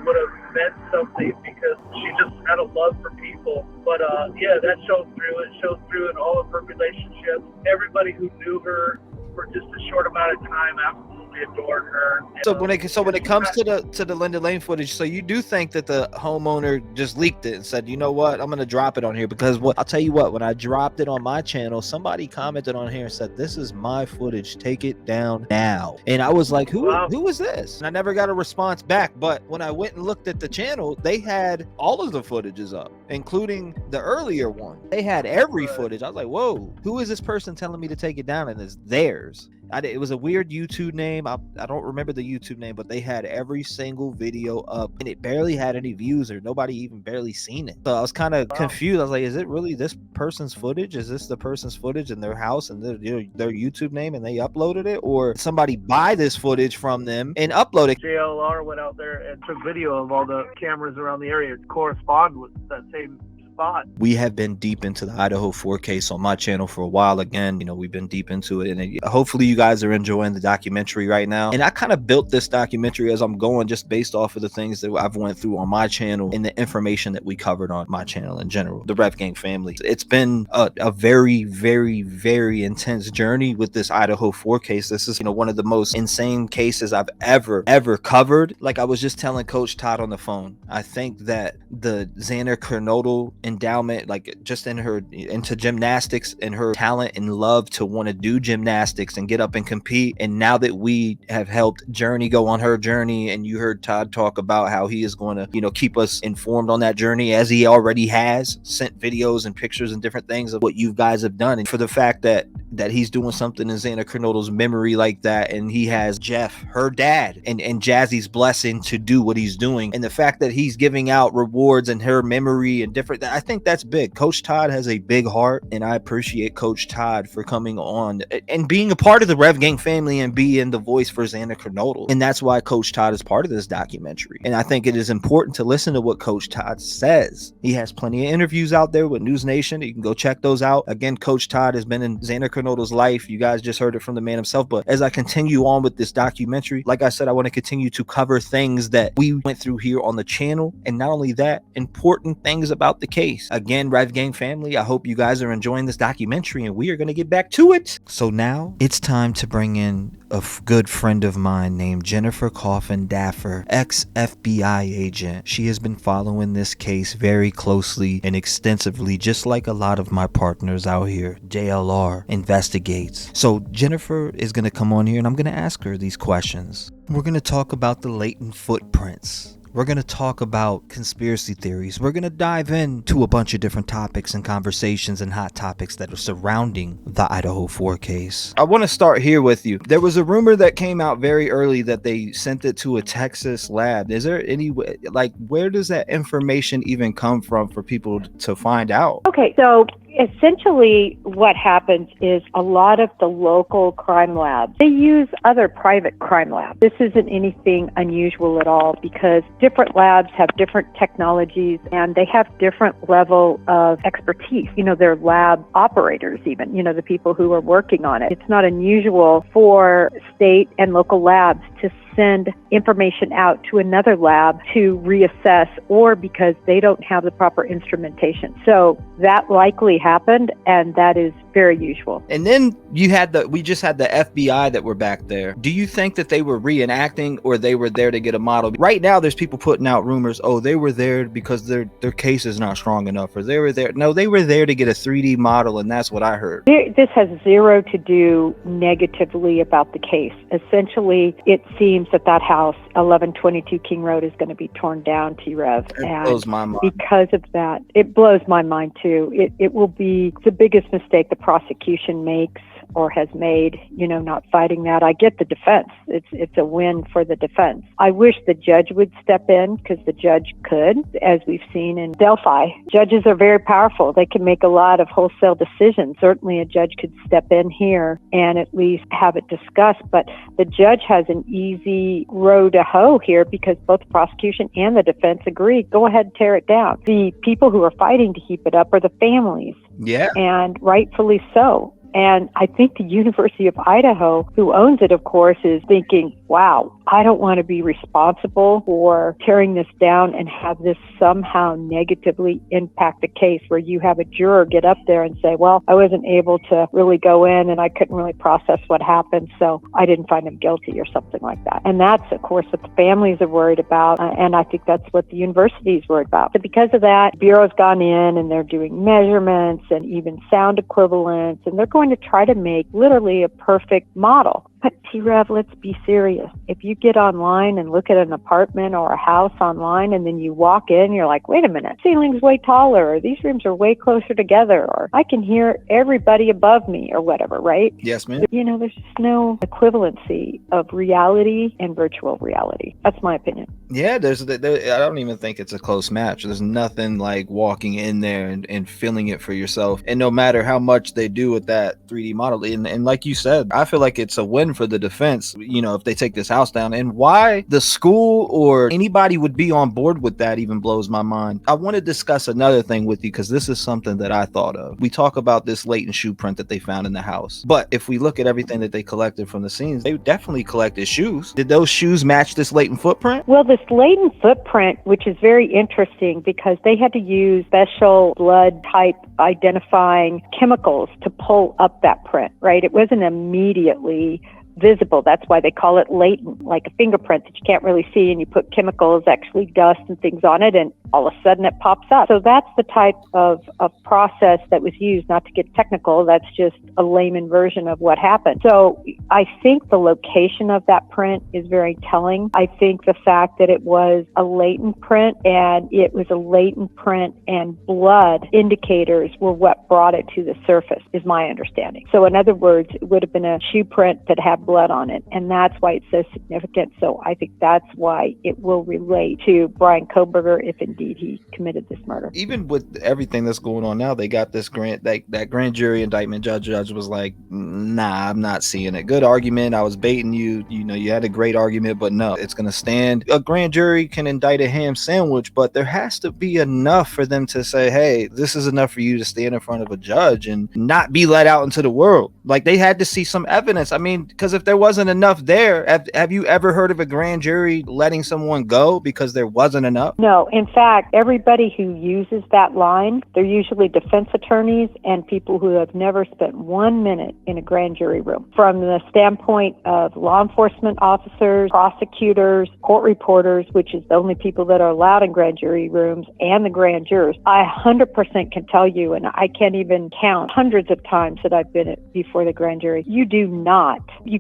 would have meant something, because she just had a love for people. But that shows through. It shows through in all of her relationships. Everybody who knew her for just a short amount of time absolutely adored her. So when it comes to the Linda Lane footage, so you do think that the homeowner just leaked it and said, you know what, I'm gonna drop it on here? Because I'll tell you what, when I dropped it on my channel, somebody commented on here and said, this is my footage, take it down now. And I was like, who is this? And I never got a response back. But when I went and looked at the channel, they had all of the footages up, including the earlier one. They had every footage. I was like, whoa, who is this person telling me to take it down? And it's theirs. It was a weird YouTube name. I don't remember the YouTube name, but they had every single video up, and it barely had any views, or nobody even barely seen it. So I was kind of confused. I was like, is it really this person's footage? Is this the person's footage in their house and their YouTube name, and they uploaded it? Or did somebody buy this footage from them and upload it? JLR went out there and took video of all the cameras around the area to correspond with that same spot. We have been deep into the Idaho 4 case on my channel for a while. Again, we've been deep into it, and hopefully you guys are enjoying the documentary right now. And I kind of built this documentary as I'm going, just based off of the things that I've went through on my channel and the information that we covered on my channel in general, the Rev Gang family. It's been a very, very, very intense journey with this Idaho 4 case. This is, one of the most insane cases I've ever covered. Like I was just telling Coach Todd on the phone, I think that the Xander Kernodle endowment, like just into gymnastics and her talent and love to want to do gymnastics and get up and compete. And now that we have helped Journey go on her journey, and you heard Todd talk about how he is going to, keep us informed on that journey, as he already has, sent videos and pictures and different things of what you guys have done. And for the fact that he's doing something in Xander Kernodle's memory like that, and he has Jeff, her dad, and Jazzy's blessing to do what he's doing, and the fact that he's giving out rewards in her memory and different, I think that's big. Coach Todd has a big heart, and I appreciate Coach Todd for coming on and being a part of the Rev Gang family and being the voice for Xander Kernodle. And that's why Coach Todd is part of this documentary. And I think it is important to listen to what Coach Todd says. He has plenty of interviews out there with News Nation. You can go check those out. Again, Coach Todd has been in Xander Kernodle's life. You guys just heard it from the man himself. But as I continue on with this documentary, like I said, I want to continue to cover things that we went through here on the channel. And not only that, important things about the case. Again, Rev Gang family, I hope you guys are enjoying this documentary, and we are going to get back to it. So now it's time to bring in a good friend of mine named Jennifer Coffin Daffer, ex-FBI agent. She has been following this case very closely and extensively, just like a lot of my partners out here. JLR investigates. So Jennifer is going to come on here, and I'm going to ask her these questions. We're going to talk about the latent footprints. We're going to talk about conspiracy theories. We're going to dive into a bunch of different topics and conversations and hot topics that are surrounding the Idaho 4 case. I want to start here with you. There was a rumor that came out very early that they sent it to a Texas lab. Is there any, where does that information even come from for people to find out? Okay, so essentially what happens is a lot of the local crime labs, they use other private crime labs. This isn't anything unusual at all, because different labs have different technologies and they have different level of expertise. They're lab operators even, the people who are working on it. It's not unusual for state and local labs to send information out to another lab to reassess, or because they don't have the proper instrumentation. So that likely happened, and that is very usual. And then we just had the FBI that were back there. Do you think that they were reenacting, or they were there to get a model? Right now, there's people putting out rumors, oh, they were there because their case is not strong enough, or they were there. No, they were there to get a 3D model, and that's what I heard. This has zero to do negatively about the case. Essentially, it seems that house, 1122 King Road, is going to be torn down, T-REV. It blows my mind. Because of that, it blows my mind too. It will be the biggest mistake the prosecution makes or has made, not fighting that. I get the defense. It's a win for the defense. I wish the judge would step in, because the judge could, as we've seen in Delphi. Judges are very powerful. They can make a lot of wholesale decisions. Certainly a judge could step in here and at least have it discussed, but the judge has an easy row to hoe here, because both the prosecution and the defense agree, go ahead and tear it down. The people who are fighting to keep it up are the families. Yeah. And rightfully so. And I think the University of Idaho, who owns it, of course, is thinking, wow, I don't want to be responsible for tearing this down and have this somehow negatively impact the case, where you have a juror get up there and say, well, I wasn't able to really go in and I couldn't really process what happened, so I didn't find him guilty, or something like that. And that's, of course, what the families are worried about. And I think that's what the university is worried about. But because of that, the Bureau's gone in and they're doing measurements and even sound equivalents, and they're going to try to make literally a perfect model. But T-REV, let's be serious. If you get online and look at an apartment or a house online, and then you walk in, you're like, wait a minute, ceiling's way taller, or these rooms are way closer together, or I can hear everybody above me, or whatever, right? Yes, ma'am. There's just no equivalency of reality and virtual reality. That's my opinion. Yeah, I don't even think it's a close match. There's nothing like walking in there and feeling it for yourself. And no matter how much they do with that 3D model, and like you said, I feel like it's a win for the defense, if they take this house down. And why the school or anybody would be on board with that even blows my mind. I want to discuss another thing with you, because this is something that I thought of. We talk about this latent shoe print that they found in the house, but if we look at everything that they collected from the scenes, they definitely collected shoes. Did those shoes match this latent footprint? Well, this latent footprint, which is very interesting, because they had to use special blood type identifying chemicals to pull up that print, right? It wasn't immediately visible. That's why they call it latent, like a fingerprint that you can't really see, and you put chemicals, actually dust and things on it, and all of a sudden it pops up. So that's the type of process that was used. Not to get technical, that's just a layman version of what happened. So I think the location of that print is very telling. I think the fact that it was a latent print, and it was a latent print and blood indicators were what brought it to the surface, is my understanding. So in other words, it would have been a shoe print that had blood on it, and that's why it's so significant. So I think that's why it will relate to Bryan Kohberger, if indeed he committed this murder. Even with everything that's going on now, they got this that grand jury indictment. Judge was like, nah, I'm not seeing it. Good argument. I was baiting you. You had a great argument, but no, it's going to stand. A grand jury can indict a ham sandwich, but there has to be enough for them to say, hey, this is enough for you to stand in front of a judge and not be let out into the world. Like, they had to see some evidence. I mean, because if there wasn't enough there, have you ever heard of a grand jury letting someone go because there wasn't enough? No. In fact, everybody who uses that line, they're usually defense attorneys and people who have never spent 1 minute in a grand jury room. From the standpoint of law enforcement officers, prosecutors, court reporters, which is the only people that are allowed in grand jury rooms, and the grand jurors, I 100% can tell you, and I can't even count hundreds of times that I've been before the grand jury, you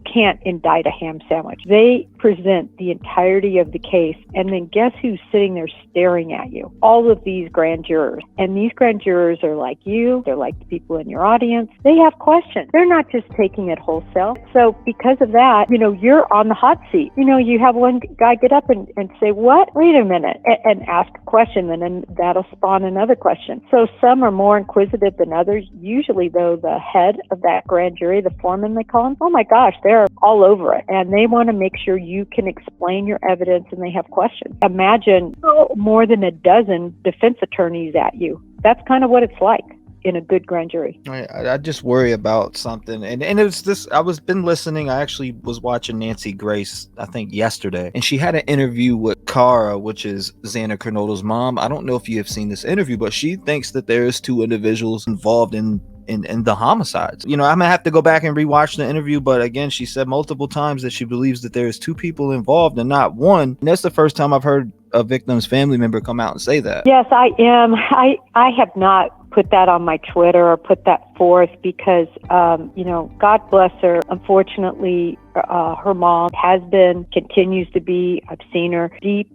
can't indict a ham sandwich. They present the entirety of the case, and then guess who's sitting there staring at you? All of these grand jurors. And these grand jurors are like you. They're like the people in your audience. They have questions. They're not just taking it wholesale. So because of that, you're on the hot seat. You have one guy get up and say, what? Wait a minute, and ask a question, and then that'll spawn another question. So some are more inquisitive than others. Usually, though, the head of that grand jury, the foreman they call him, oh my gosh, they're all over it. And they want to make sure you can explain your evidence, and they have questions. Imagine more than a dozen defense attorneys at you. That's kind of what it's like. in a good grand jury. I just worry about something, and it was this. I was been listening. I actually was watching Nancy Grace, I think yesterday, and she had an interview with Cara, which is Xana Kernodle's mom. I don't know if you have seen this interview, but she thinks that there's two individuals involved in the homicides. I'm gonna have to go back and rewatch the interview, but again, she said multiple times that she believes that there's two people involved and not one. And that's the first time I've heard a victim's family member come out and say that. Yes, I am. I have not put that on my Twitter or put that forth because, God bless her. Unfortunately, her mom has been, continues to be, I've seen her deep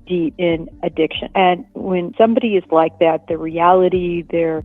in addiction. And when somebody is like that, the reality, their,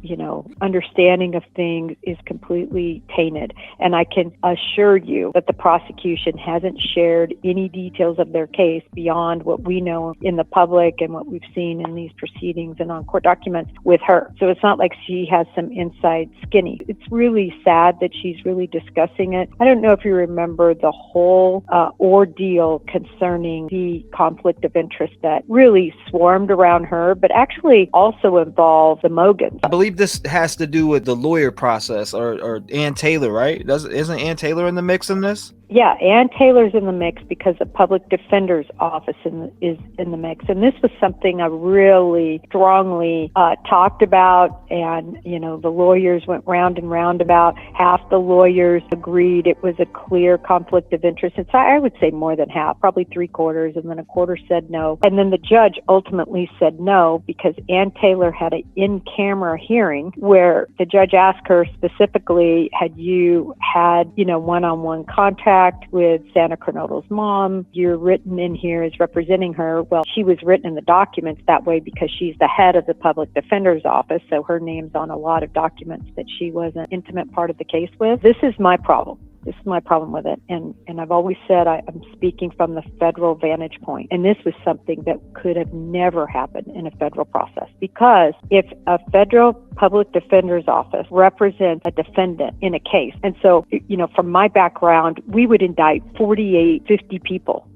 understanding of things is completely tainted. And I can assure you that the prosecution hasn't shared any details of their case beyond what we know in the public and what we've seen in these proceedings and on court documents with her. So it's not like she has some inside skinny. It's really sad that she's really discussing it. I don't know if you remember the whole ordeal concerning the conflict of interest that really swarmed around her, but actually also involved the Mogans. I believe this has to do with the lawyer process or Ann Taylor, right? Isn't Ann Taylor in the mix in this? Yeah, Ann Taylor's in the mix because the public defender's office is in the mix. And this was something I really strongly talked about. And, the lawyers went round and round about. Half the lawyers agreed it was a clear conflict of interest. And so I would say more than half, probably 3/4, and then a quarter said no. And then the judge ultimately said no because Ann Taylor had an in-camera hearing where the judge asked her specifically, had you had, one-on-one contact with Xana Kernodle's mom? You're written in here as representing her. Well, she was written in the documents that way because she's the head of the public defender's office, so her name's on a lot of documents that she was an intimate part of the case with. This is my problem. This is my problem with it. And I've always said I'm speaking from the federal vantage point. And this was something that could have never happened in a federal process. Because if a federal public defender's office represents a defendant in a case, and so, from my background, we would indict 48, 50 people.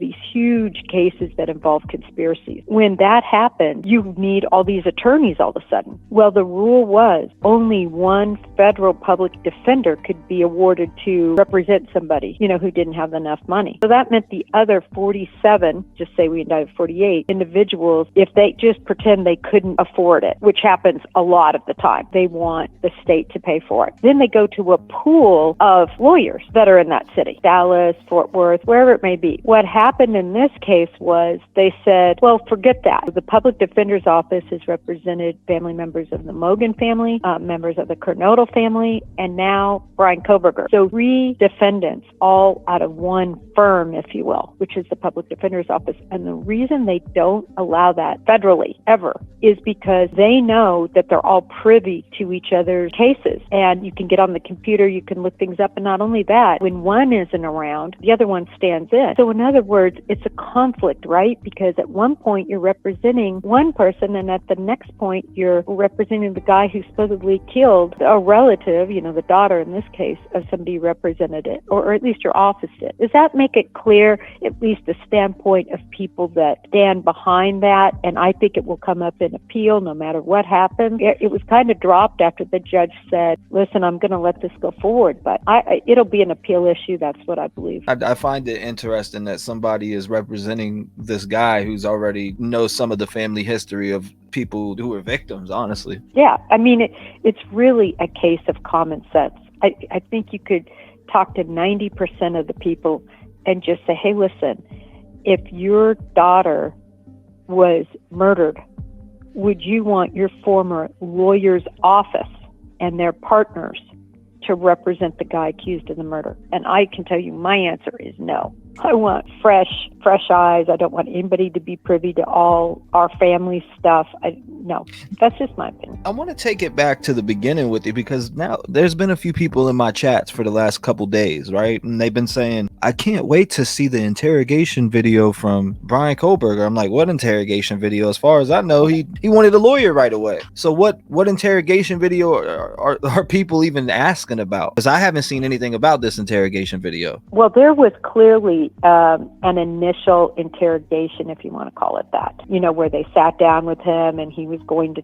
These huge cases that involve conspiracies. When that happened, you need all these attorneys all of a sudden. Well, the rule was only one federal public defender could be awarded to represent somebody, who didn't have enough money. So that meant the other 47, just say we indicted 48 individuals, if they just pretend they couldn't afford it, which happens a lot of the time, they want the state to pay for it. Then they go to a pool of lawyers that are in that city, Dallas, Fort Worth, wherever it may be. What happened in this case was they said, well, forget that. The public defender's office has represented family members of the Mogan family, members of the Kernodle family, and now Bryan Kohberger. So 3 defendants all out of one firm, if you will, which is the public defender's office. And the reason they don't allow that federally ever is because they know that they're all privy to each other's cases. And you can get on the computer, you can look things up. And not only that, when one isn't around, the other one stands in. So in other words, it's a conflict, right? Because at one point you're representing one person, and at the next point you're representing the guy who supposedly killed a relative, the daughter in this case, of somebody who represented it, or at least your office did. Does that make it clear, at least the standpoint of people that stand behind that? And I think it will come up in appeal no matter what happens. It was kind of dropped after the judge said, listen, I'm going to let this go forward, but it'll be an appeal issue. That's what I believe. I find it interesting that somebody is representing this guy who's already knows some of the family history of people who were victims, honestly. Yeah, I mean, it's really a case of common sense. I think you could talk to 90% of the people and just say, hey, listen, if your daughter was murdered, would you want your former lawyer's office and their partners to represent the guy accused of the murder? And I can tell you my answer is no. I want fresh eyes. I don't want anybody to be privy to all our family stuff. No, that's just my opinion. I want to take it back to the beginning with you because now there's been a few people in my chats for the last couple days, right? And they've been saying, I can't wait to see the interrogation video from Bryan Kohberger. I'm like, what interrogation video? As far as I know, he wanted a lawyer right away. So what interrogation video are people even asking about? Because I haven't seen anything about this interrogation video. Well, there was clearly an initial interrogation, if you want to call it that, where they sat down with him and he was going to,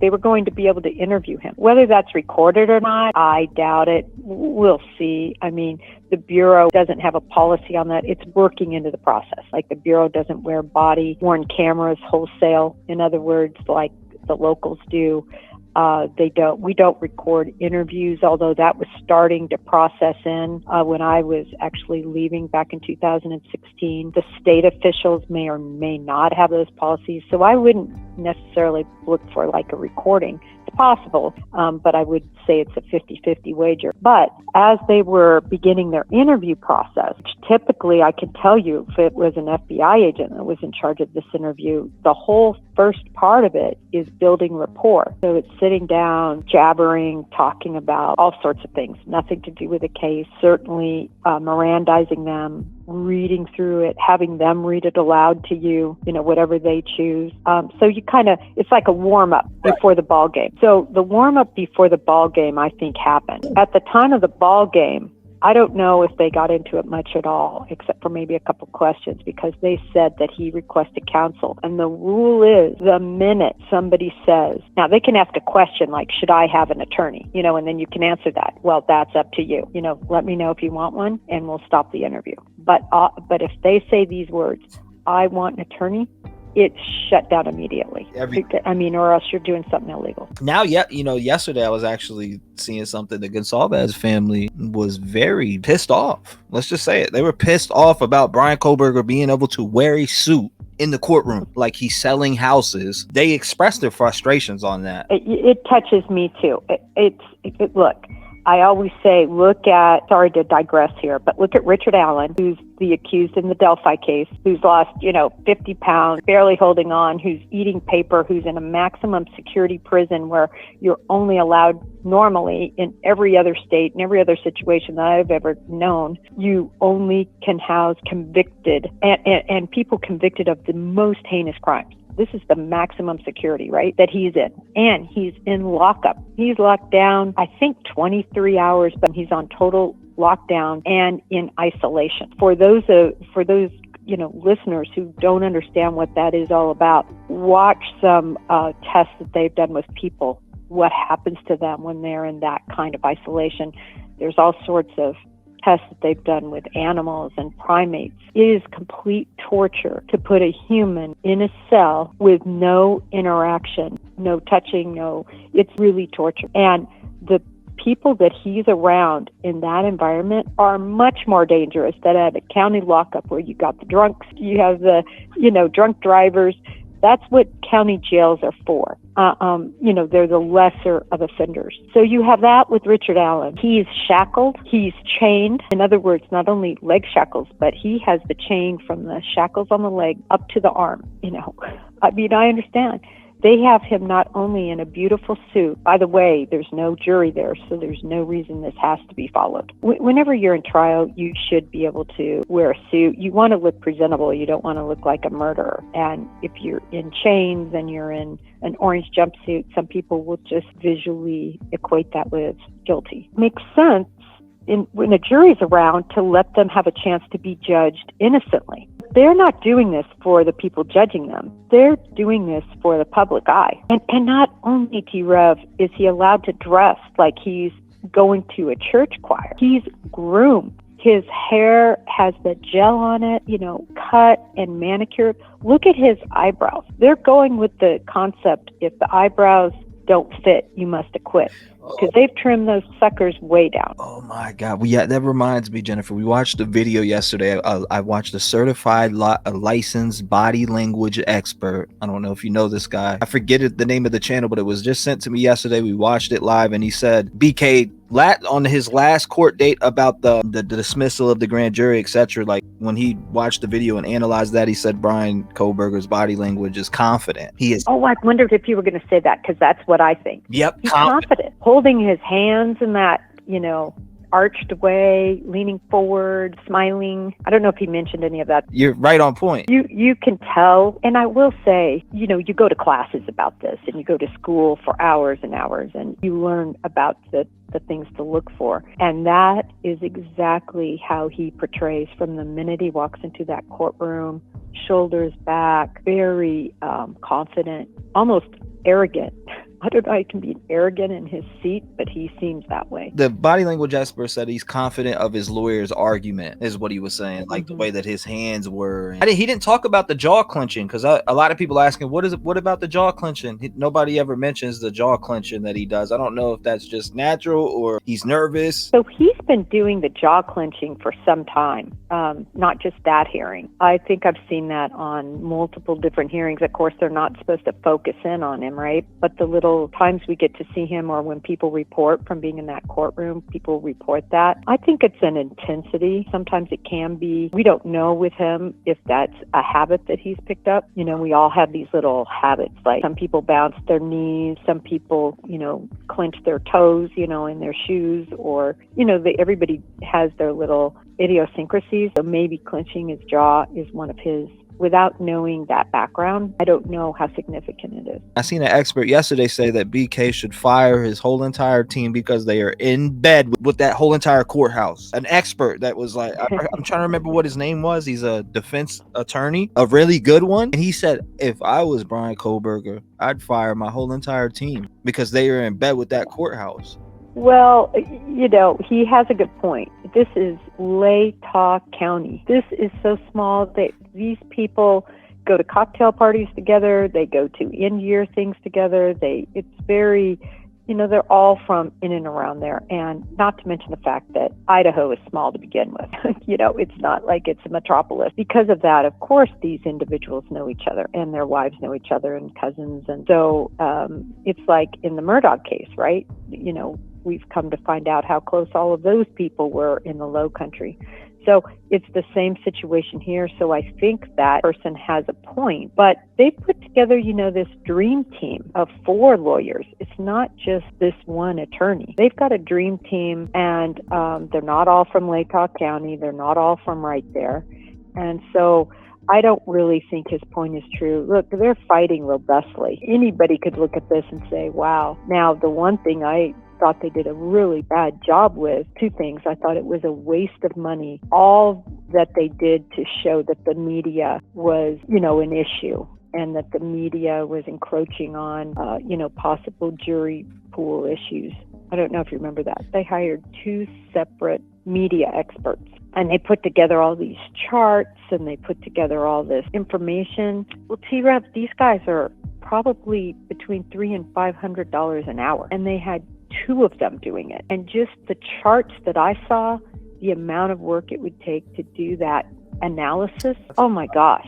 they were going to be able to interview him. Whether that's recorded or not, I doubt it. We'll see. I mean, the Bureau doesn't have a policy on that. It's working into the process. Like the Bureau doesn't wear body-worn cameras wholesale. In other words, like the locals do. We don't record interviews, although that was starting to process in when I was actually leaving back in 2016. The state officials may or may not have those policies, so I wouldn't necessarily look for like a recording. It's possible, but I would say it's a 50-50 wager. But as they were beginning their interview process, which typically I can tell you if it was an FBI agent that was in charge of this interview, the whole first part of it is building rapport. So it's sitting down, jabbering, talking about all sorts of things, nothing to do with the case, certainly Mirandizing them, reading through it, having them read it aloud to you, whatever they choose. So you it's like a warm-up before the ball game. So the warm-up before the ball game, I think, happened. At the time of the ball game, I don't know if they got into it much at all, except for maybe a couple questions, because they said that he requested counsel. And the rule is the minute somebody says, now they can ask a question like, should I have an attorney? And then you can answer that. Well, that's up to you. Let me know if you want one and we'll stop the interview. But if they say these words, I want an attorney, it's shut down immediately. Or else you're doing something illegal. Now, yesterday I was actually seeing something. The Goncalves family was very pissed off. Let's just say it. They were pissed off about Bryan Kohberger being able to wear a suit in the courtroom like he's selling houses. They expressed their frustrations on that. It touches me too. Look, I always say, sorry to digress here, but look at Richard Allen, who's the accused in the Delphi case, who's lost, 50 pounds, barely holding on, who's eating paper, who's in a maximum security prison where you're only allowed normally in every other state, in every other situation that I've ever known, you only can house convicted and people convicted of the most heinous crimes. This is the maximum security, right, that he's in. And he's in lockup. He's locked down, I think, 23 hours, but he's on total lockdown and in isolation. For those listeners who don't understand what that is all about, watch some tests that they've done with people, what happens to them when they're in that kind of isolation. There's all sorts of tests that they've done with animals and primates. It is complete torture to put a human in a cell with no interaction, no touching, it's really torture. And the people that he's around in that environment are much more dangerous than at a county lockup where you got the drunks, you have the, drunk drivers. That's what county jails are for. They're the lesser of offenders. So you have that with Richard Allen. He's shackled. He's chained. In other words, not only leg shackles, but he has the chain from the shackles on the leg up to the arm. I understand. They have him not only in a beautiful suit. By the way, there's no jury there, so there's no reason this has to be followed. Whenever you're in trial, you should be able to wear a suit. You want to look presentable. You don't want to look like a murderer. And if you're in chains and you're in an orange jumpsuit, some people will just visually equate that with guilty. Makes sense when a jury's around to let them have a chance to be judged innocently. They're not doing this for the people judging them. They're doing this for the public eye. And not only, T-REV, is he allowed to dress like he's going to a church choir. He's groomed. His hair has the gel on it, cut and manicured. Look at his eyebrows. They're going with the concept, if the eyebrows don't fit, you must acquit. Because they've trimmed those suckers way down. Oh my God. Well, yeah, that reminds me, Jennifer, we watched the video yesterday. I watched a certified licensed body language expert. I don't know if you know this guy. I forget the name of the channel, but it was just sent to me yesterday. We watched it live and he said, BK, on his last court date about the dismissal of the grand jury, etc., like when he watched the video and analyzed that, he said Bryan Kohberger's body language is confident. He is. Oh, I wondered if you were going to say that, because that's what I think. Yep. He's confident. Holding his hands in that, arched way, leaning forward, smiling. I don't know if he mentioned any of that. You're right on point. You can tell, and I will say, you know, you go to classes about this, and you go to school for hours and hours, and you learn about the things to look for. And that is exactly how he portrays from the minute he walks into that courtroom, shoulders back, very confident, almost arrogant. I don't know, he can be arrogant in his seat, but he seems that way. The body language expert said he's confident of his lawyer's argument, is what he was saying, like the way that his hands were. He didn't talk about the jaw clenching, because a lot of people asking, what about the jaw clenching? Nobody ever mentions the jaw clenching that he does. I don't know if that's just natural or he's nervous. So he's been doing the jaw clenching for some time, not just that hearing. I think I've seen that on multiple different hearings. Of course, they're not supposed to focus in on him, right? But the little times we get to see him, or when people report from being in that courtroom, people report that. I think it's an intensity. Sometimes it can be. We don't know with him if that's a habit that he's picked up. You know, we all have these little habits, like some people bounce their knees, some people, you know, clench their toes, you know, in their shoes, or, you know, everybody has their little idiosyncrasies. So maybe clenching his jaw is one of his. Without knowing that background, I don't know how significant it is. I seen an expert yesterday say that BK should fire his whole entire team because they are in bed with that whole entire courthouse. An expert that was like, I'm trying to remember what his name was. He's a defense attorney, a really good one. And he said, if I was Bryan Kohberger, I'd fire my whole entire team because they are in bed with that courthouse. Well, you know, he has a good point. This is Latah County. This is so small that these people go to cocktail parties together. They go to end-year things together. It's very, you know, they're all from in and around there. And not to mention the fact that Idaho is small to begin with. You know, it's not like it's a metropolis. Because of that, of course, these individuals know each other, and their wives know each other, and cousins. And so it's like in the Murdaugh case, right? You know, we've come to find out how close all of those people were in the Low Country. So it's the same situation here. So I think that person has a point, but they put together, you know, this dream team of 4 lawyers. It's not just this one attorney. They've got a dream team, and they're not all from Latah County. They're not all from right there. And so I don't really think his point is true. Look, they're fighting robustly. Anybody could look at this and say, wow. Now, the one thing I thought they did a really bad job with, 2 things. I thought it was a waste of money. All that they did to show that the media was, you know, an issue, and that the media was encroaching on, you know, possible jury pool issues. I don't know if you remember that. They hired 2 separate media experts, and they put together all these charts, and they put together all this information. Well, T-REV, these guys are probably between $300 and $500 an hour, and they had 2 of them doing it. And just the charts that I saw, the amount of work it would take to do that analysis, oh my gosh,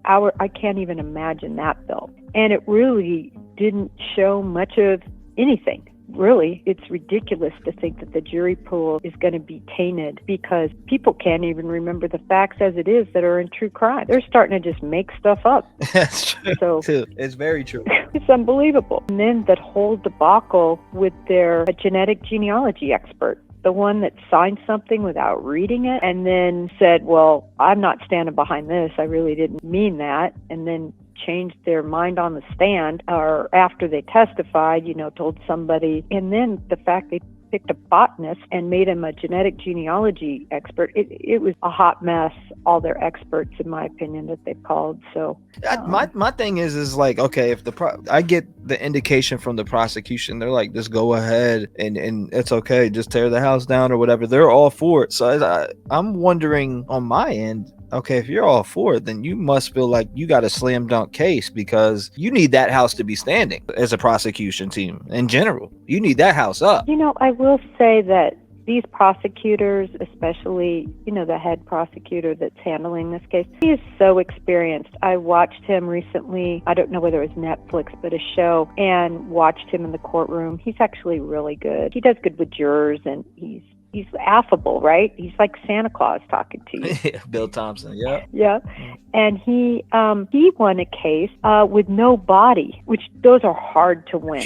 I can't even imagine that, Bill. And it really didn't show much of anything. Really, it's ridiculous to think that the jury pool is going to be tainted because people can't even remember the facts as it is that are in true crime. They're starting to just make stuff up. That's true, so, too. It's very true. It's unbelievable. And then that whole debacle with their genetic genealogy expert, the one that signed something without reading it and then said, well, I'm not standing behind this. I really didn't mean that. And then changed their mind on the stand, or after they testified, you know, told somebody. And then the fact they picked a botanist and made him a genetic genealogy expert, it was a hot mess. All their experts, in my opinion, that they've called. So my thing is like, okay, if I get the indication from the prosecution, they're like, just go ahead and it's okay, just tear the house down or whatever. They're all for it. So I'm wondering on my end, okay, if you're all for it, then you must feel like you got a slam dunk case, because you need that house to be standing as a prosecution team in general. You need that house up. You know, I will say that these prosecutors, especially, you know, the head prosecutor that's handling this case, he is so experienced. I watched him recently, I don't know whether it was Netflix, but a show, and watched him in the courtroom. He's actually really good. He does good with jurors, and he's affable, right? He's like Santa Claus talking to you. Bill Thompson, yeah. Yeah. And he won a case with no body, which those are hard to win.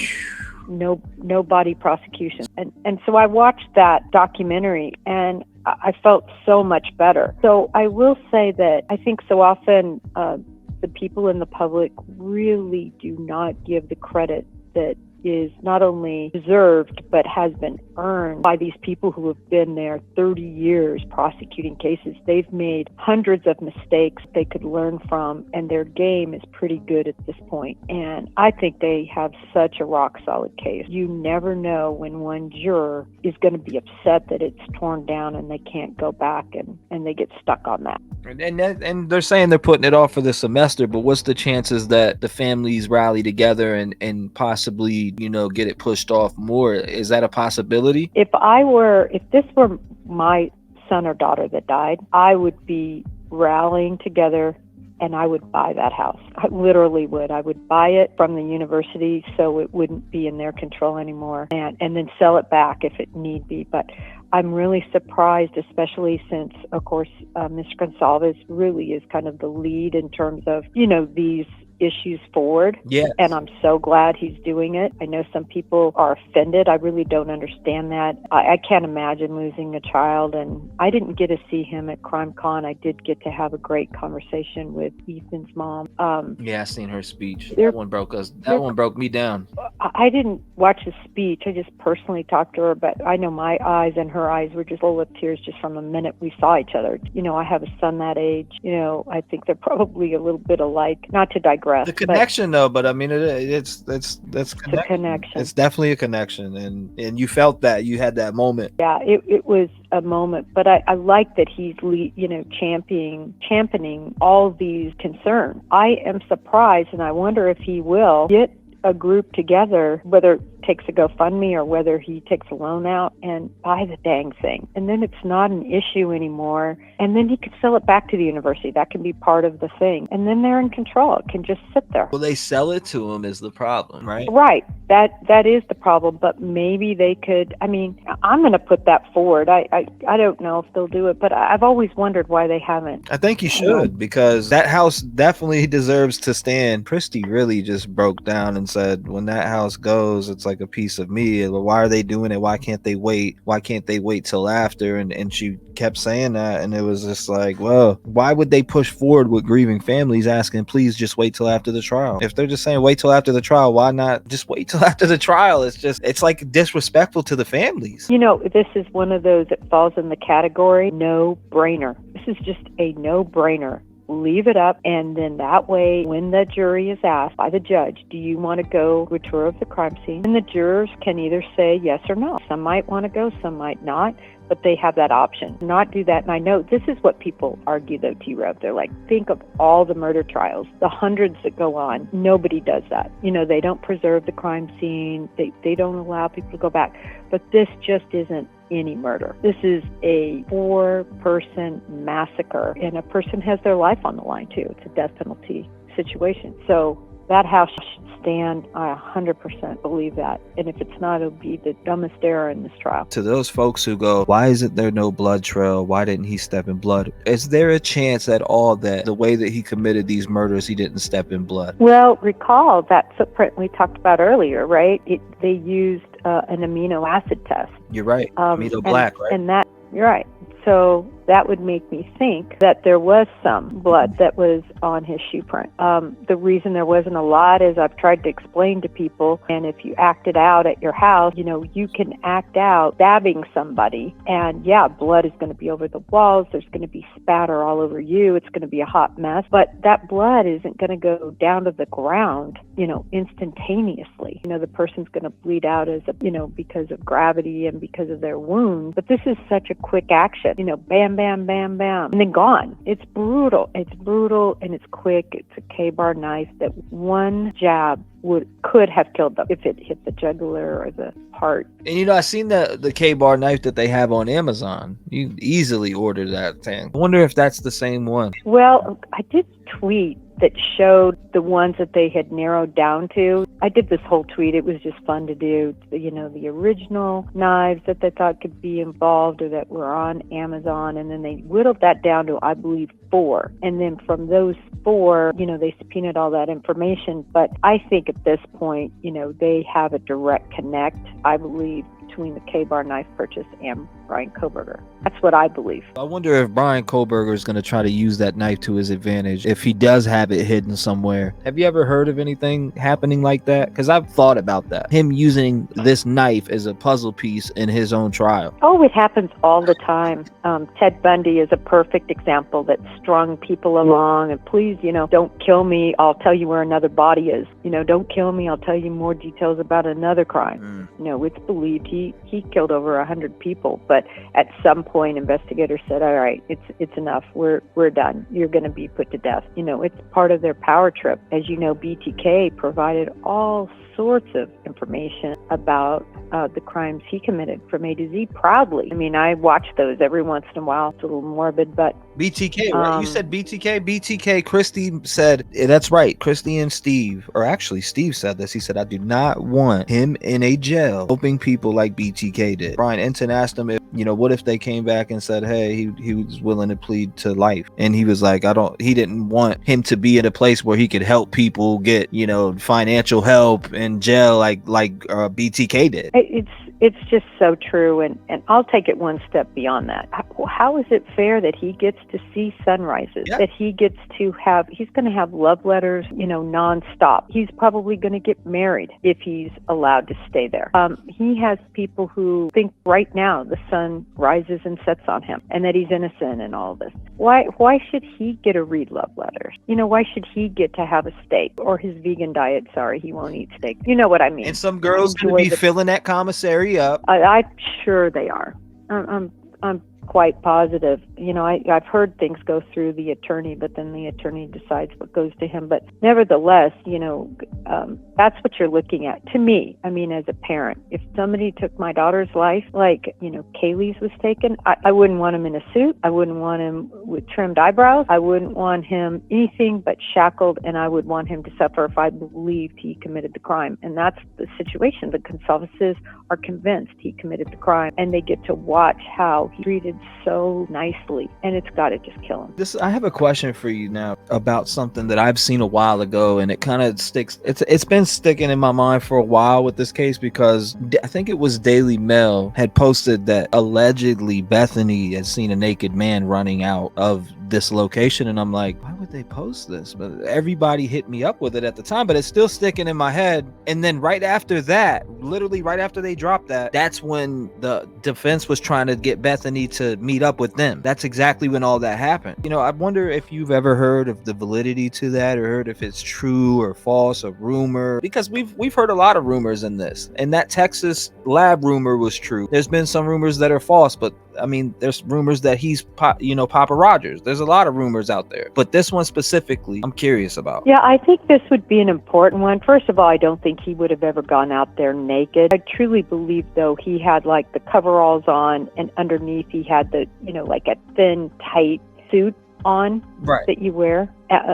no body prosecution. And so I watched that documentary and I felt so much better. So I will say that I think so often the people in the public really do not give the credit that is not only deserved but has been earned by these people who have been there 30 years prosecuting cases. They've made hundreds of mistakes they could learn from, and their game is pretty good at this point. And I think they have such a rock solid case. You never know when one juror is going to be upset that it's torn down and they can't go back and they get stuck on that. And they're saying they're putting it off for the semester, but what's the chances that the families rally together and possibly, get it pushed off more? Is that a possibility? If this were my son or daughter that died, I would be rallying together and I would buy that house. I literally would. I would buy it from the university so it wouldn't be in their control anymore, and then sell it back if it need be. But I'm really surprised, especially since, of course, Mr. Goncalves really is kind of the lead in terms of, these issues forward. Yes. And I'm so glad he's doing it. I know some people are offended. I really don't understand that. I can't imagine losing a child, and I didn't get to see him at CrimeCon. I did get to have a great conversation with Ethan's mom. Yeah, I seen her speech. That one broke me down. I didn't watch his speech. I just personally talked to her, but I know my eyes and her eyes were just full of tears just from the minute we saw each other. I have a son that age. I think they're probably a little bit alike. Not to digress. The connection, though, but I mean, it's a connection. It's definitely a connection, and you felt that you had that moment. Yeah, it was a moment, but I like that he's championing all these concerns. I am surprised, and I wonder if he will get a group together, whether it takes a GoFundMe or whether he takes a loan out, and buy the dang thing. And then it's not an issue anymore. And then he could sell it back to the university. That can be part of the thing. And then they're in control. It can just sit there. Well, they sell it to him is the problem, right? Right. That is the problem. But maybe they could, I'm going to put that forward. I don't know if they'll do it, but I've always wondered why they haven't. I think you should, because that house definitely deserves to stand. Christy really just broke down and said, when that house goes, it's like a piece of me. Why are they doing it? Why can't they wait? Why can't they wait till after? And she kept saying that, and it was just like, well, why would they push forward with grieving families asking, please just wait till after the trial? If they're just saying wait till after the trial, why not just wait till after the trial? It's like disrespectful to the families. This is one of those that falls in the category no-brainer. This is just a no-brainer. Leave it up, and then that way, when the jury is asked by the judge, do you want to go to a tour of the crime scene? And the jurors can either say yes or no. Some might want to go, some might not, but they have that option. Not do that. And I know this is what people argue, though, T-REV. They're like, think of all the murder trials, the hundreds that go on. Nobody does that. They don't preserve the crime scene. They don't allow people to go back. But this just isn't any murder. This is a 4-person massacre, and a person has their life on the line too. It's a death penalty situation. So that house should stand. I 100% believe that. And if it's not, it'll be the dumbest error in this trial. To those folks who go, why isn't there no blood trail? Why didn't he step in blood? Is there a chance at all that the way that he committed these murders, he didn't step in blood? Well, recall that footprint we talked about earlier, right? They used an amino acid test. You're right. Amino black, right? And that, you're right. So that would make me think that there was some blood that was on his shoe print. The reason there wasn't a lot is I've tried to explain to people, and if you act it out at your house, you can act out stabbing somebody, and yeah, blood is going to be over the walls, there's going to be spatter all over you, it's going to be a hot mess, but that blood isn't going to go down to the ground, instantaneously. The person's going to bleed out because of gravity and because of their wound, but this is such a quick action, bam, bam, bam, bam, and then gone. It's brutal. It's brutal and it's quick. It's a K-bar knife that one jab could have killed them if it hit the jugular or the heart. And I seen the K-bar knife that they have on Amazon. You easily order that thing. I wonder if that's the same one. Well, I did tweet that showed the ones that they had narrowed down to. I did this whole tweet. It was just fun to do. The original knives that they thought could be involved or that were on Amazon, and then they whittled that down to, I believe, 4. And then from those 4, they subpoenaed all that information. But I think at this point, they have a direct connect, I believe, between the K-Bar knife purchase and Bryan Kohberger. That's what I believe. I wonder if Bryan Kohberger is going to try to use that knife to his advantage if he does have it hidden somewhere. Have you ever heard of anything happening like that? Because I've thought about that. Him using this knife as a puzzle piece in his own trial. Oh, it happens all the time. Ted Bundy is a perfect example that strung people along and please, don't kill me. I'll tell you where another body is. Don't kill me. I'll tell you more details about another crime. It's believed he killed over 100 people, but at some point investigators said, all right, it's enough. We're done. You're going to be put to death. It's part of their power trip. As you know, BTK provided all sorts of information about the crimes he committed from A to Z proudly. I mean, I watch those every once in a while. It's a little morbid, but BTK, right? You said BTK. Christy said, that's right. Christy and Steve, or actually Steve said this. He said, I do not want him in a jail helping people like BTK did. Brian Enton asked him if, what if they came back and said, hey, he was willing to plead to life. And he was like, he didn't want him to be in a place where he could help people get, financial help in jail like BTK did. It's just so true, and I'll take it one step beyond that. How is it fair that he gets to see sunrises, that he gets to he's going to have love letters, nonstop. He's probably going to get married if he's allowed to stay there. He has people who think right now the sun rises and sets on him and that he's innocent and all this. Why should he get to read love letters? Why should he get to have a steak or his vegan diet? Sorry, he won't eat steak. You know what I mean? And some girls going to be filling that commissary up. I'm sure they are. I'm quite positive. I've heard things go through the attorney, but then the attorney decides what goes to him. But nevertheless, that's what you're looking at. To me, as a parent, if somebody took my daughter's life, like, Kaylee's was taken, I wouldn't want him in a suit. I wouldn't want him with trimmed eyebrows. I wouldn't want him anything but shackled, and I would want him to suffer if I believed he committed the crime. And that's the situation. The Goncalves are convinced he committed the crime, and they get to watch how he treated so nicely, and it's got to just kill him. I have a question for you now about something that I've seen a while ago, and it kind of sticks. It's been sticking in my mind for a while with this case, because I think it was Daily Mail had posted that allegedly Bethany had seen a naked man running out of this location, and I'm like, why would they post this? But everybody hit me up with it at the time, but it's still sticking in my head. And then right after that, literally right after they dropped that, that's when the defense was trying to get Bethany to meet up with them. That's exactly when all that happened. I wonder if you've ever heard of the validity to that, or heard if it's true or false, or rumor, because we've heard a lot of rumors in this, and that Texas lab rumor was true. There's been some rumors that are false, but there's rumors that he's Papa Rogers. There's a lot of rumors out there, but this one specifically, I'm curious about. Yeah, I think this would be an important one. First of all, I don't think he would have ever gone out there naked. I truly believe, though, he had like the coveralls on, and underneath he had the, like a thin, tight suit on, right, that you wear,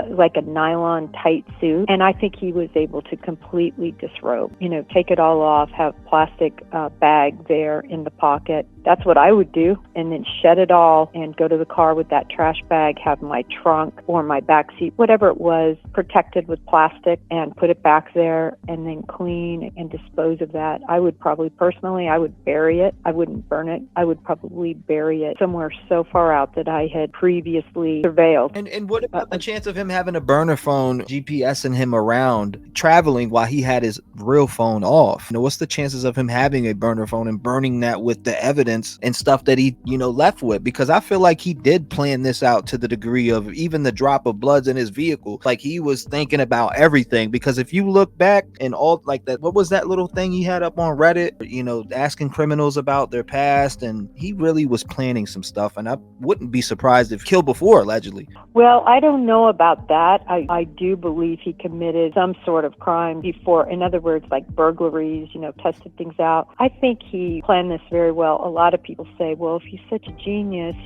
like a nylon tight suit. And I think he was able to completely disrobe, take it all off, have plastic bag there in the pocket. That's what I would do. And then shed it all and go to the car with that trash bag, have my trunk or my back seat, whatever it was, protected with plastic, and put it back there, and then clean and dispose of that. I would probably, personally, I would bury it. I wouldn't burn it. I would probably bury it somewhere so far out that I had previously surveilled. And what about the chance of him having a burner phone GPSing him around traveling while he had his real phone off? What's the chances of him having a burner phone and burning that with the evidence and stuff that he left with? Because I feel like he did plan this out to the degree of even the drop of bloods in his vehicle. Like, he was thinking about everything, because if you look back and all like that, what was that little thing he had up on Reddit, asking criminals about their past, and he really was planning some stuff. And I wouldn't be surprised if killed before, allegedly. Well, I don't know about that. I do believe he committed some sort of crime before. In other words, like burglaries, tested things out. I think he planned this very well. A lot of people say, well, if he's such a genius,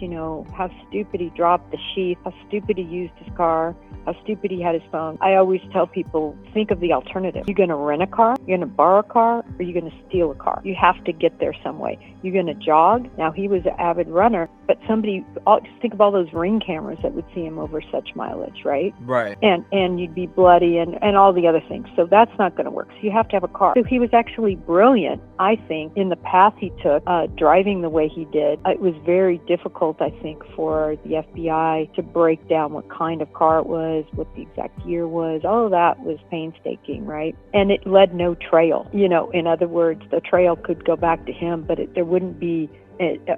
how stupid he dropped the sheath, how stupid he used his car, how stupid he had his phone. I always tell people, think of the alternative. You're going to rent a car, you're going to borrow a car, or you're going to steal a car. You have to get there some way. You're going to jog. Now, he was an avid runner, but just think of all those ring cameras that would see him over such mileage, right? Right. And you'd be bloody and all the other things. So that's not going to work. So you have to have a car. So he was actually brilliant, I think, in the path he took, driving the way he did. It was very difficult, I think, for the FBI to break down what kind of car it was, what the exact year was. All of that was painstaking, right? And it led no trail. In other words, the trail could go back to him, but there wouldn't be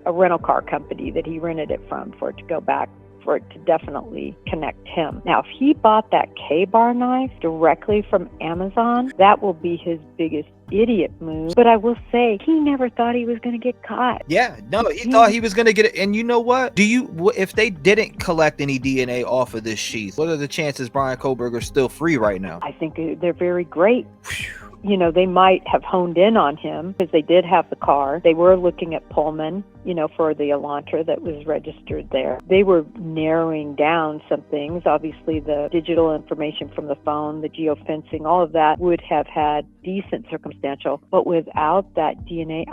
a rental car company that he rented it from for it to go back, for it to definitely connect him. Now, if he bought that K-bar knife directly from Amazon, that will be his biggest idiot move. But I will say, he never thought he was going to get caught. Yeah, no, he thought he was going to get it. And you know what? If they didn't collect any DNA off of this sheath, what are the chances Bryan Kohberger is still free right now? I think they're very great. They might have honed in on him because they did have the car. They were looking at Pullman, for the Elantra that was registered there. They were narrowing down some things. Obviously, the digital information from the phone, the geofencing, all of that would have had decent circumstantial. But without that DNA,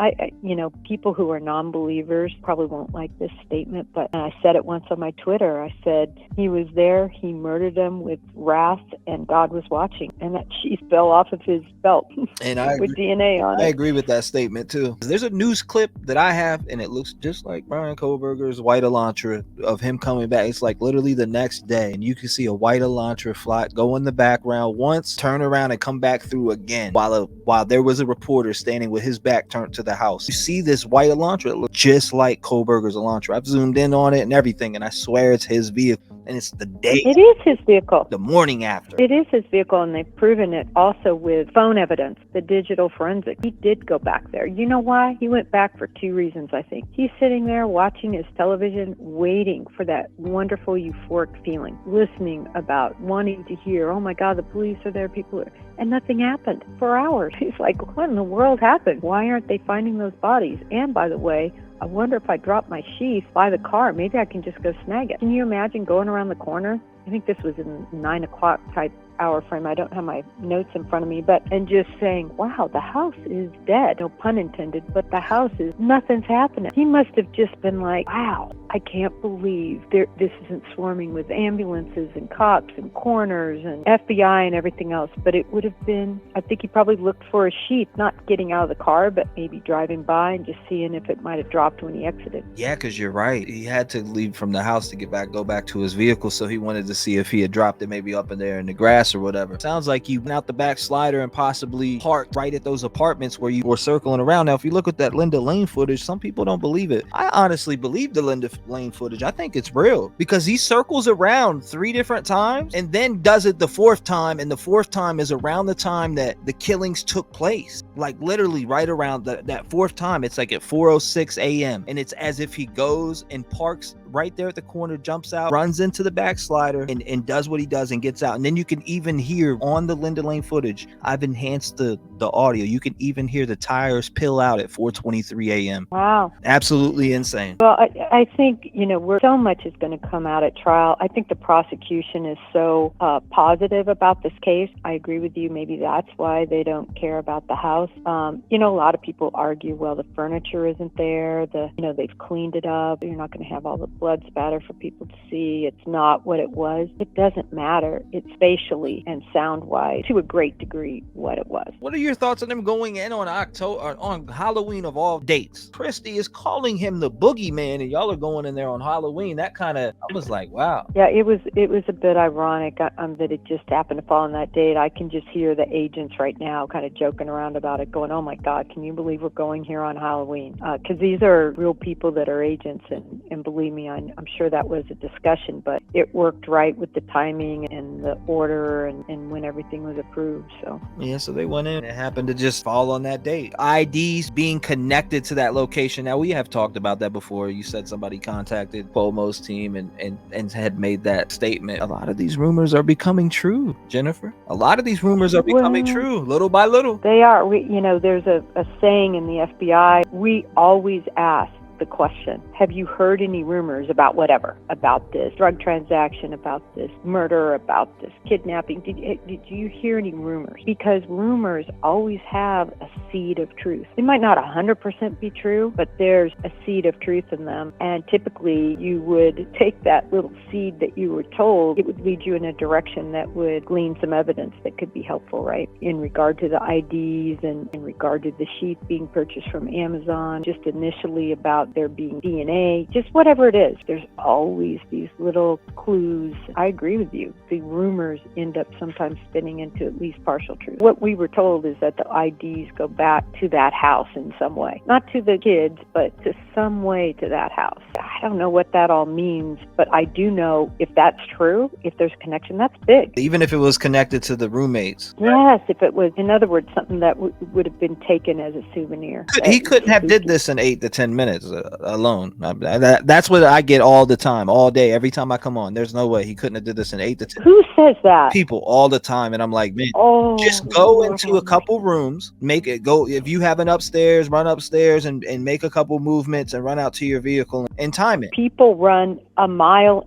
people who are non-believers probably won't like this statement, but I said it once on my Twitter. I said, he was there, he murdered him with wrath, and God was watching. And that sheath fell off of his belt and I with DNA on it. I agree with that statement, too. There's a news clip that I have, and it looks just like Bryan Kohberger's white Elantra of him coming back. It's like literally the next day, and you can see a white Elantra fly, go in the background once, turn around, and come back through again while there was a reporter standing with his back turned to the house. You see this white Elantra, it looks just like Kohberger's Elantra. I've zoomed in on it and everything, and I swear it's his vehicle. And it's the day. It is his vehicle. The morning after. It is his vehicle, and they've proven it also with phone evidence, the digital forensic. He did go back there. You know why? He went back for two reasons, I think. He's sitting there watching his television, waiting for that wonderful euphoric feeling, listening about, wanting to hear, oh my God, the police are there, people are... And nothing happened for hours. He's like, what in the world happened? Why aren't they finding those bodies? And by the way, I wonder if I drop my sheath by the car, maybe I can just go snag it. Can you imagine going around the corner? I think this was in 9 o'clock type hour frame. I don't have my notes in front of me, and just saying, wow, the house is dead. No pun intended, but the house is, nothing's happening. He must have just been like, wow, I can't believe this isn't swarming with ambulances and cops and coroners and FBI and everything else. But it would have been, I think he probably looked for a sheath, not getting out of the car, but maybe driving by and just seeing if it might have dropped when he exited. Yeah, because you're right. He had to leave from the house to go back to his vehicle, so he wanted to see if he had dropped it maybe up in there in the grass or whatever. Sounds like you went out the back slider and possibly parked right at those apartments where you were circling around. Now, if you look at that Linda Lane footage, some people don't believe it. I honestly believe the Linda Lane footage. I think it's real because he circles around 3 different times and then does it the 4th time, and the 4th time is around the time that the killings took place. Like literally right around that 4th time. It's like at 4:06 a.m. and it's as if he goes and parks right there at the corner, jumps out, runs into the backslider, and does what he does and gets out. And then you can even hear on the Linda Lane footage, I've enhanced the audio, you can even hear the tires pill out at 4:23 a.m. Wow. Absolutely insane. Well, I think, so much is going to come out at trial. I think the prosecution is so positive about this case. I agree with you. Maybe that's why they don't care about the house. A lot of people argue, well, the furniture isn't there. They've cleaned it up. You're not going to have all the blood spatter for people to see. It's not what it was. It doesn't matter. It's spatially and sound-wise, to a great degree, what it was. What are your thoughts on them going in on Halloween of all dates? Christy is calling him the boogeyman, and y'all are going in there on Halloween. That kind of, I was like, wow. Yeah, it was a bit ironic that it just happened to fall on that date. I can just hear the agents right now kind of joking around about it, going, oh my God, can you believe we're going here on Halloween? Because these are real people that are agents, and believe me, I'm sure that was a discussion, but it worked right with the timing and the order and when everything was approved. So yeah, so they went in. It happened to just fall on that date. IDs being connected to that location. Now, we have talked about that before. You said somebody contacted Cuomo's team and had made that statement. A lot of these rumors are becoming true, Jennifer. A lot of these rumors are becoming true, little by little. they are. There's a saying in the FBI, we always ask the question, have you heard any rumors about whatever, about this drug transaction, about this murder, about this kidnapping? Did you hear any rumors? Because rumors always have a seed of truth. They might not 100% be true, but there's a seed of truth in them. And typically you would take that little seed that you were told, it would lead you in a direction that would glean some evidence that could be helpful, right? In regard to the IDs and in regard to the sheath being purchased from Amazon, just initially about there being DNA, just whatever it is. There's always these little clues. I agree with you. The rumors end up sometimes spinning into at least partial truth. What we were told is that the IDs go back to that house in some way. Not to the kids, but to some way to that house. I don't know what that all means, but I do know if that's true, if there's a connection, that's big. Even if it was connected to the roommates. Yes, if it was, in other words, something that would have been taken as a souvenir. He couldn't have did this in 8 to 10 minutes alone. That's what I get all the time, all day, every time I come on. There's no way he couldn't have did this in 8 to 10. Who says that? People all the time, and I'm like, man, just go into a couple rooms, make it go. If you have an upstairs, run upstairs and make a couple movements and run out to your vehicle and time it. People run 1.5 miles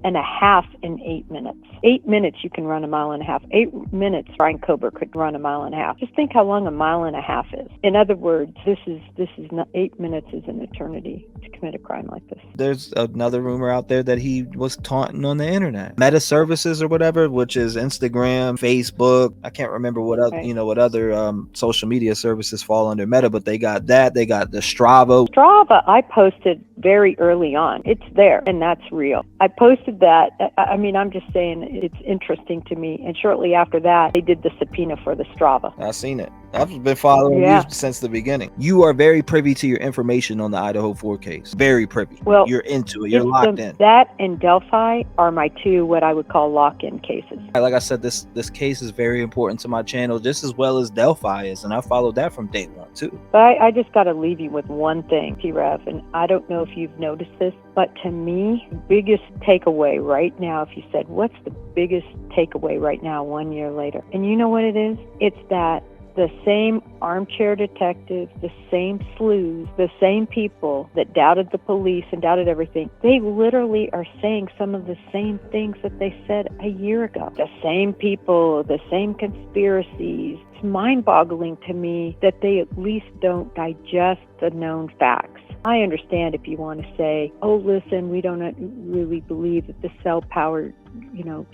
in 8 minutes. 8 minutes you can run 1.5 miles. 8 minutes Bryan Kohberger could run 1.5 miles. Just think how long 1.5 miles is. In other words, this is not 8 minutes is an eternity to commit a crime like this. There's another rumor out there that he was taunting on the internet. Meta services or whatever, which is Instagram, Facebook. I can't remember what other, what other social media services fall under Meta, but they got that. They got the Strava. Strava, I posted very early on. It's there, and that's real. I posted that. I mean, I'm just saying it's interesting to me. And shortly after that, they did the subpoena for the Strava. I've seen it. I've been following you since the beginning. You are very privy to your information on the Idaho 4 case. Very privy. Well, you're into it. You're locked in. That and Delphi are my two what I would call lock-in cases. Like I said, this case is very important to my channel, just as well as Delphi is, and I followed that from day one too. But I just got to leave you with one thing, T-REV, and I don't know if you've noticed this, but to me, the biggest takeaway right now, if you said, what's the biggest takeaway right now 1 year later? And you know what it is? It's that the same armchair detectives, the same sleuths, the same people that doubted the police and doubted everything, they literally are saying some of the same things that they said a year ago. The same people, the same conspiracies. It's mind-boggling to me that they at least don't digest the known facts. I understand if you want to say, oh, listen, we don't really believe that the cell-powered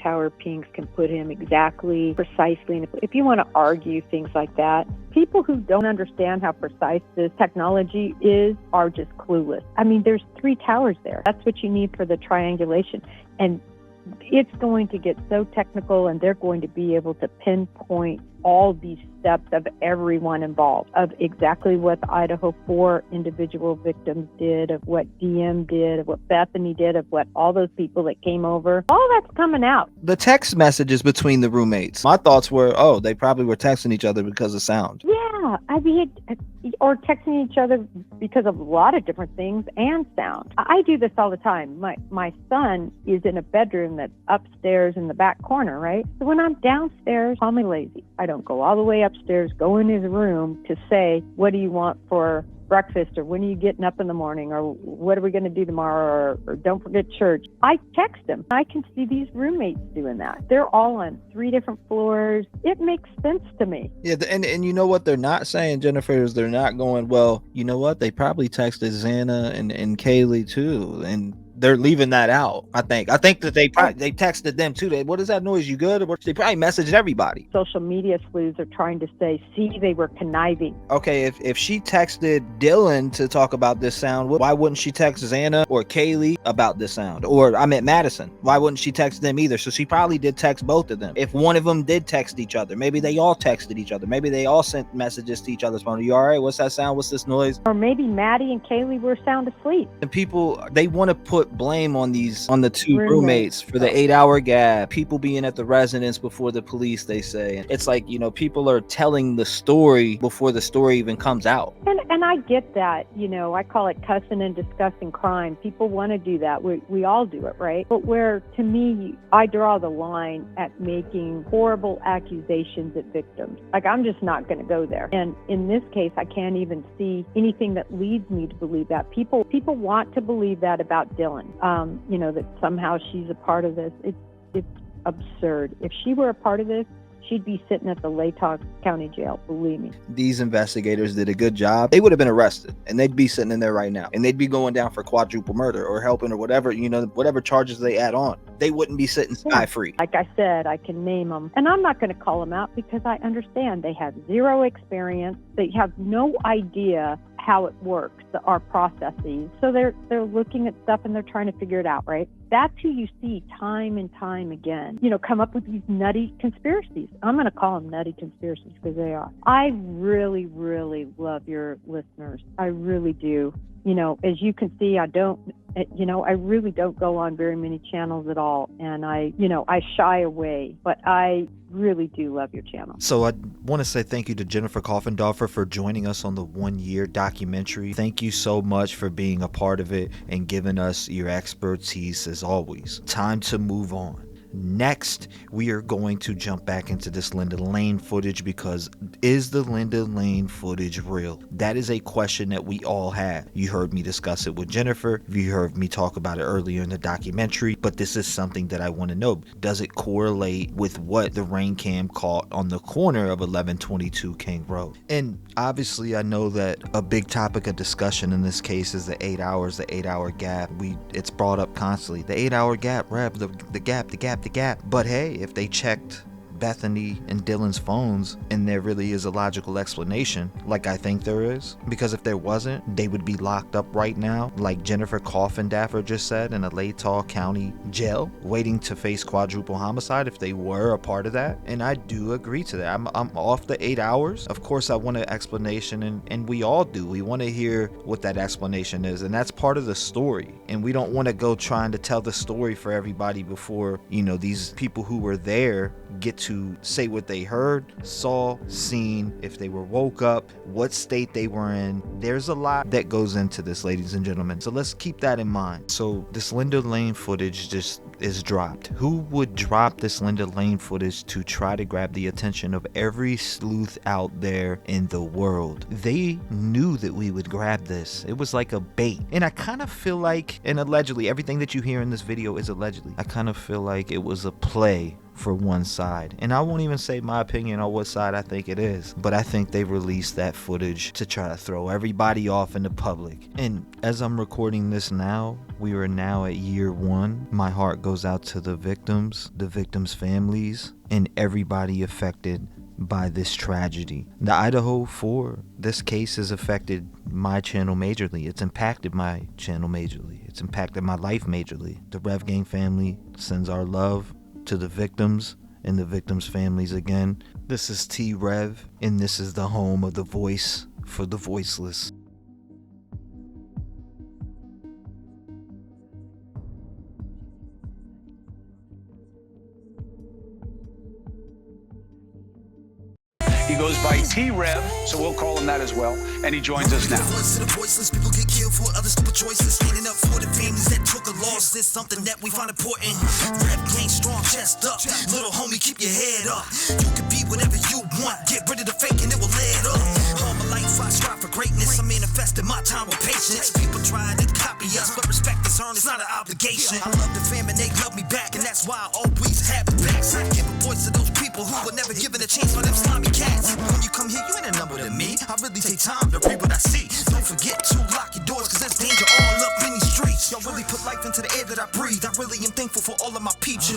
Tower Pinks can put him exactly, precisely. If you want to argue things like that, people who don't understand how precise this technology is are just clueless. I mean, there's 3 towers there. That's what you need for the triangulation. And it's going to get so technical, and they're going to be able to pinpoint all these steps of everyone involved, of exactly what the Idaho 4 individual victims did, of what DM did, of what Bethany did, of what all those people that came over. All that's coming out. The text messages between the roommates. My thoughts were, oh, they probably were texting each other because of sound. Yeah, I mean, or texting each other because of a lot of different things and sound. I do this all the time. My son is in a bedroom that's upstairs in the back corner, right? So when I'm downstairs, call me lazy. I don't go all the way upstairs, go in his room to say, what do you want for breakfast, or when are you getting up in the morning, or what are we going to do tomorrow, or don't forget church. I text him. I can see these roommates doing that. They're all on 3 different floors. It makes sense to me. Yeah, and you know what they're not saying, Jennifer, is they're not going, well, you know what, they probably texted Xana and Kaylee too, and they're leaving that out. I think that they texted them too. What is that noise? You good? They probably messaged everybody. Social media sleuths are trying to say, see, they were conniving. Okay, if she texted Dylan to talk about this sound, why wouldn't she text Xana or Kaylee about this sound? Or I meant Madison. Why wouldn't she text them either? So she probably did text both of them. If one of them did text each other, maybe they all texted each other. Maybe they all sent messages to each other's phone. Are you all right? What's that sound? What's this noise? Or maybe Maddie and Kaylee were sound asleep. And people, they want to put put blame on the two roommates for the 8-hour gap, people being at the residence before the police, they say. It's like, you know, people are telling the story before the story even comes out. And I get that, you know, I call it cussing and discussing crime. People want to do that. We all do it, right? But where, to me, I draw the line at making horrible accusations at victims. Like, I'm just not going to go there. And in this case, I can't even see anything that leads me to believe that. People want to believe that about Dylan, you know, that somehow she's a part of this. It's absurd. If she were a part of this, she'd be sitting at the Latah County Jail, believe me. These investigators did a good job. They would have been arrested, and they'd be sitting in there right now, and they'd be going down for quadruple murder or helping or whatever, you know, whatever charges they add on. They wouldn't be sitting sky-free. Like I said, I can name them, and I'm not going to call them out because I understand they have zero experience. They have no idea how it works, our processes. So they're looking at stuff and they're trying to figure it out, right? That's who you see time and time again, you know, come up with these nutty conspiracies. I'm going to call them nutty conspiracies because they are. I really, really love your listeners. I really do. You know, as you can see, I really don't go on very many channels at all. And I shy away, but I really do love your channel. So I want to say thank you to Jennifer Coffendorfer for joining us on the 1-year documentary. Thank you so much for being a part of it and giving us your expertise as always. Time to move on. Next, we are going to jump back into this Linda Lane footage because is the Linda Lane footage real? That is a question that we all have. You heard me discuss it with Jennifer. You heard me talk about it earlier in the documentary, but this is something that I want to know. Does it correlate with what the rain cam caught on the corner of 1122 King Road? And obviously, I know that a big topic of discussion in this case is the 8 hours, the 8-hour gap. It's brought up constantly. The 8-hour gap, Rev, the gap. But hey, if they checked Bethany and Dylan's phones and there really is a logical explanation, like I think there is, because if there wasn't, they would be locked up right now, like Jennifer Coffendorfer just said, in a Latah County jail waiting to face quadruple homicide if they were a part of that. And I do agree to that. I'm off the 8 hours. Of course I want an explanation, and we all do. We want to hear what that explanation is, and that's part of the story. And we don't want to go trying to tell the story for everybody before, you know, these people who were there get to say what they heard, saw, seen, if they were woke up, what state they were in. There's a lot that goes into this, ladies and gentlemen, so let's keep that in mind. So this Linda Lane footage just is dropped. Who would drop this Linda Lane footage to try to grab the attention of every sleuth out there in the world? They knew that we would grab this. It was like a bait. And I kind of feel like, and allegedly, everything that you hear in this video is allegedly, I kind of feel like it was a play for one side. And I won't even say my opinion on what side I think it is, but I think they released that footage to try to throw everybody off in the public. And as I'm recording this now, we are now at year 1. My heart goes out to the victims' families, and everybody affected by this tragedy. The Idaho 4, this case has affected my channel majorly. It's impacted my channel majorly. It's impacted my life majorly. The Rev Gang family sends our love to the victims and the victims' families again. This is T-REV, and this is the home of the voice for the voiceless. He goes by T-REV, so we'll call him that as well, and he joins us now. Voice of the voiceless, people get killed for other stupid choices. Standing up for the families that took a loss. This something that we find important. Rep game strong, chest up. Little homie, keep your head up. You can be whatever you want. Get rid of the fake and it will lead up. All my life I strive for greatness. I'm manifesting my time with patience. People try to copy us, but respect is earned. It's not an obligation. I love the fam and they love me back, and that's why I always have the backs. I give a voice to those people who were never given a chance for them slimy cats. When you come here, you ain't a number to me. I really take time to read what I see. Don't forget to lock your doors, cause there's danger all up in these streets. Y'all really put life into the air that I breathe. I really am thankful for all of my peeps.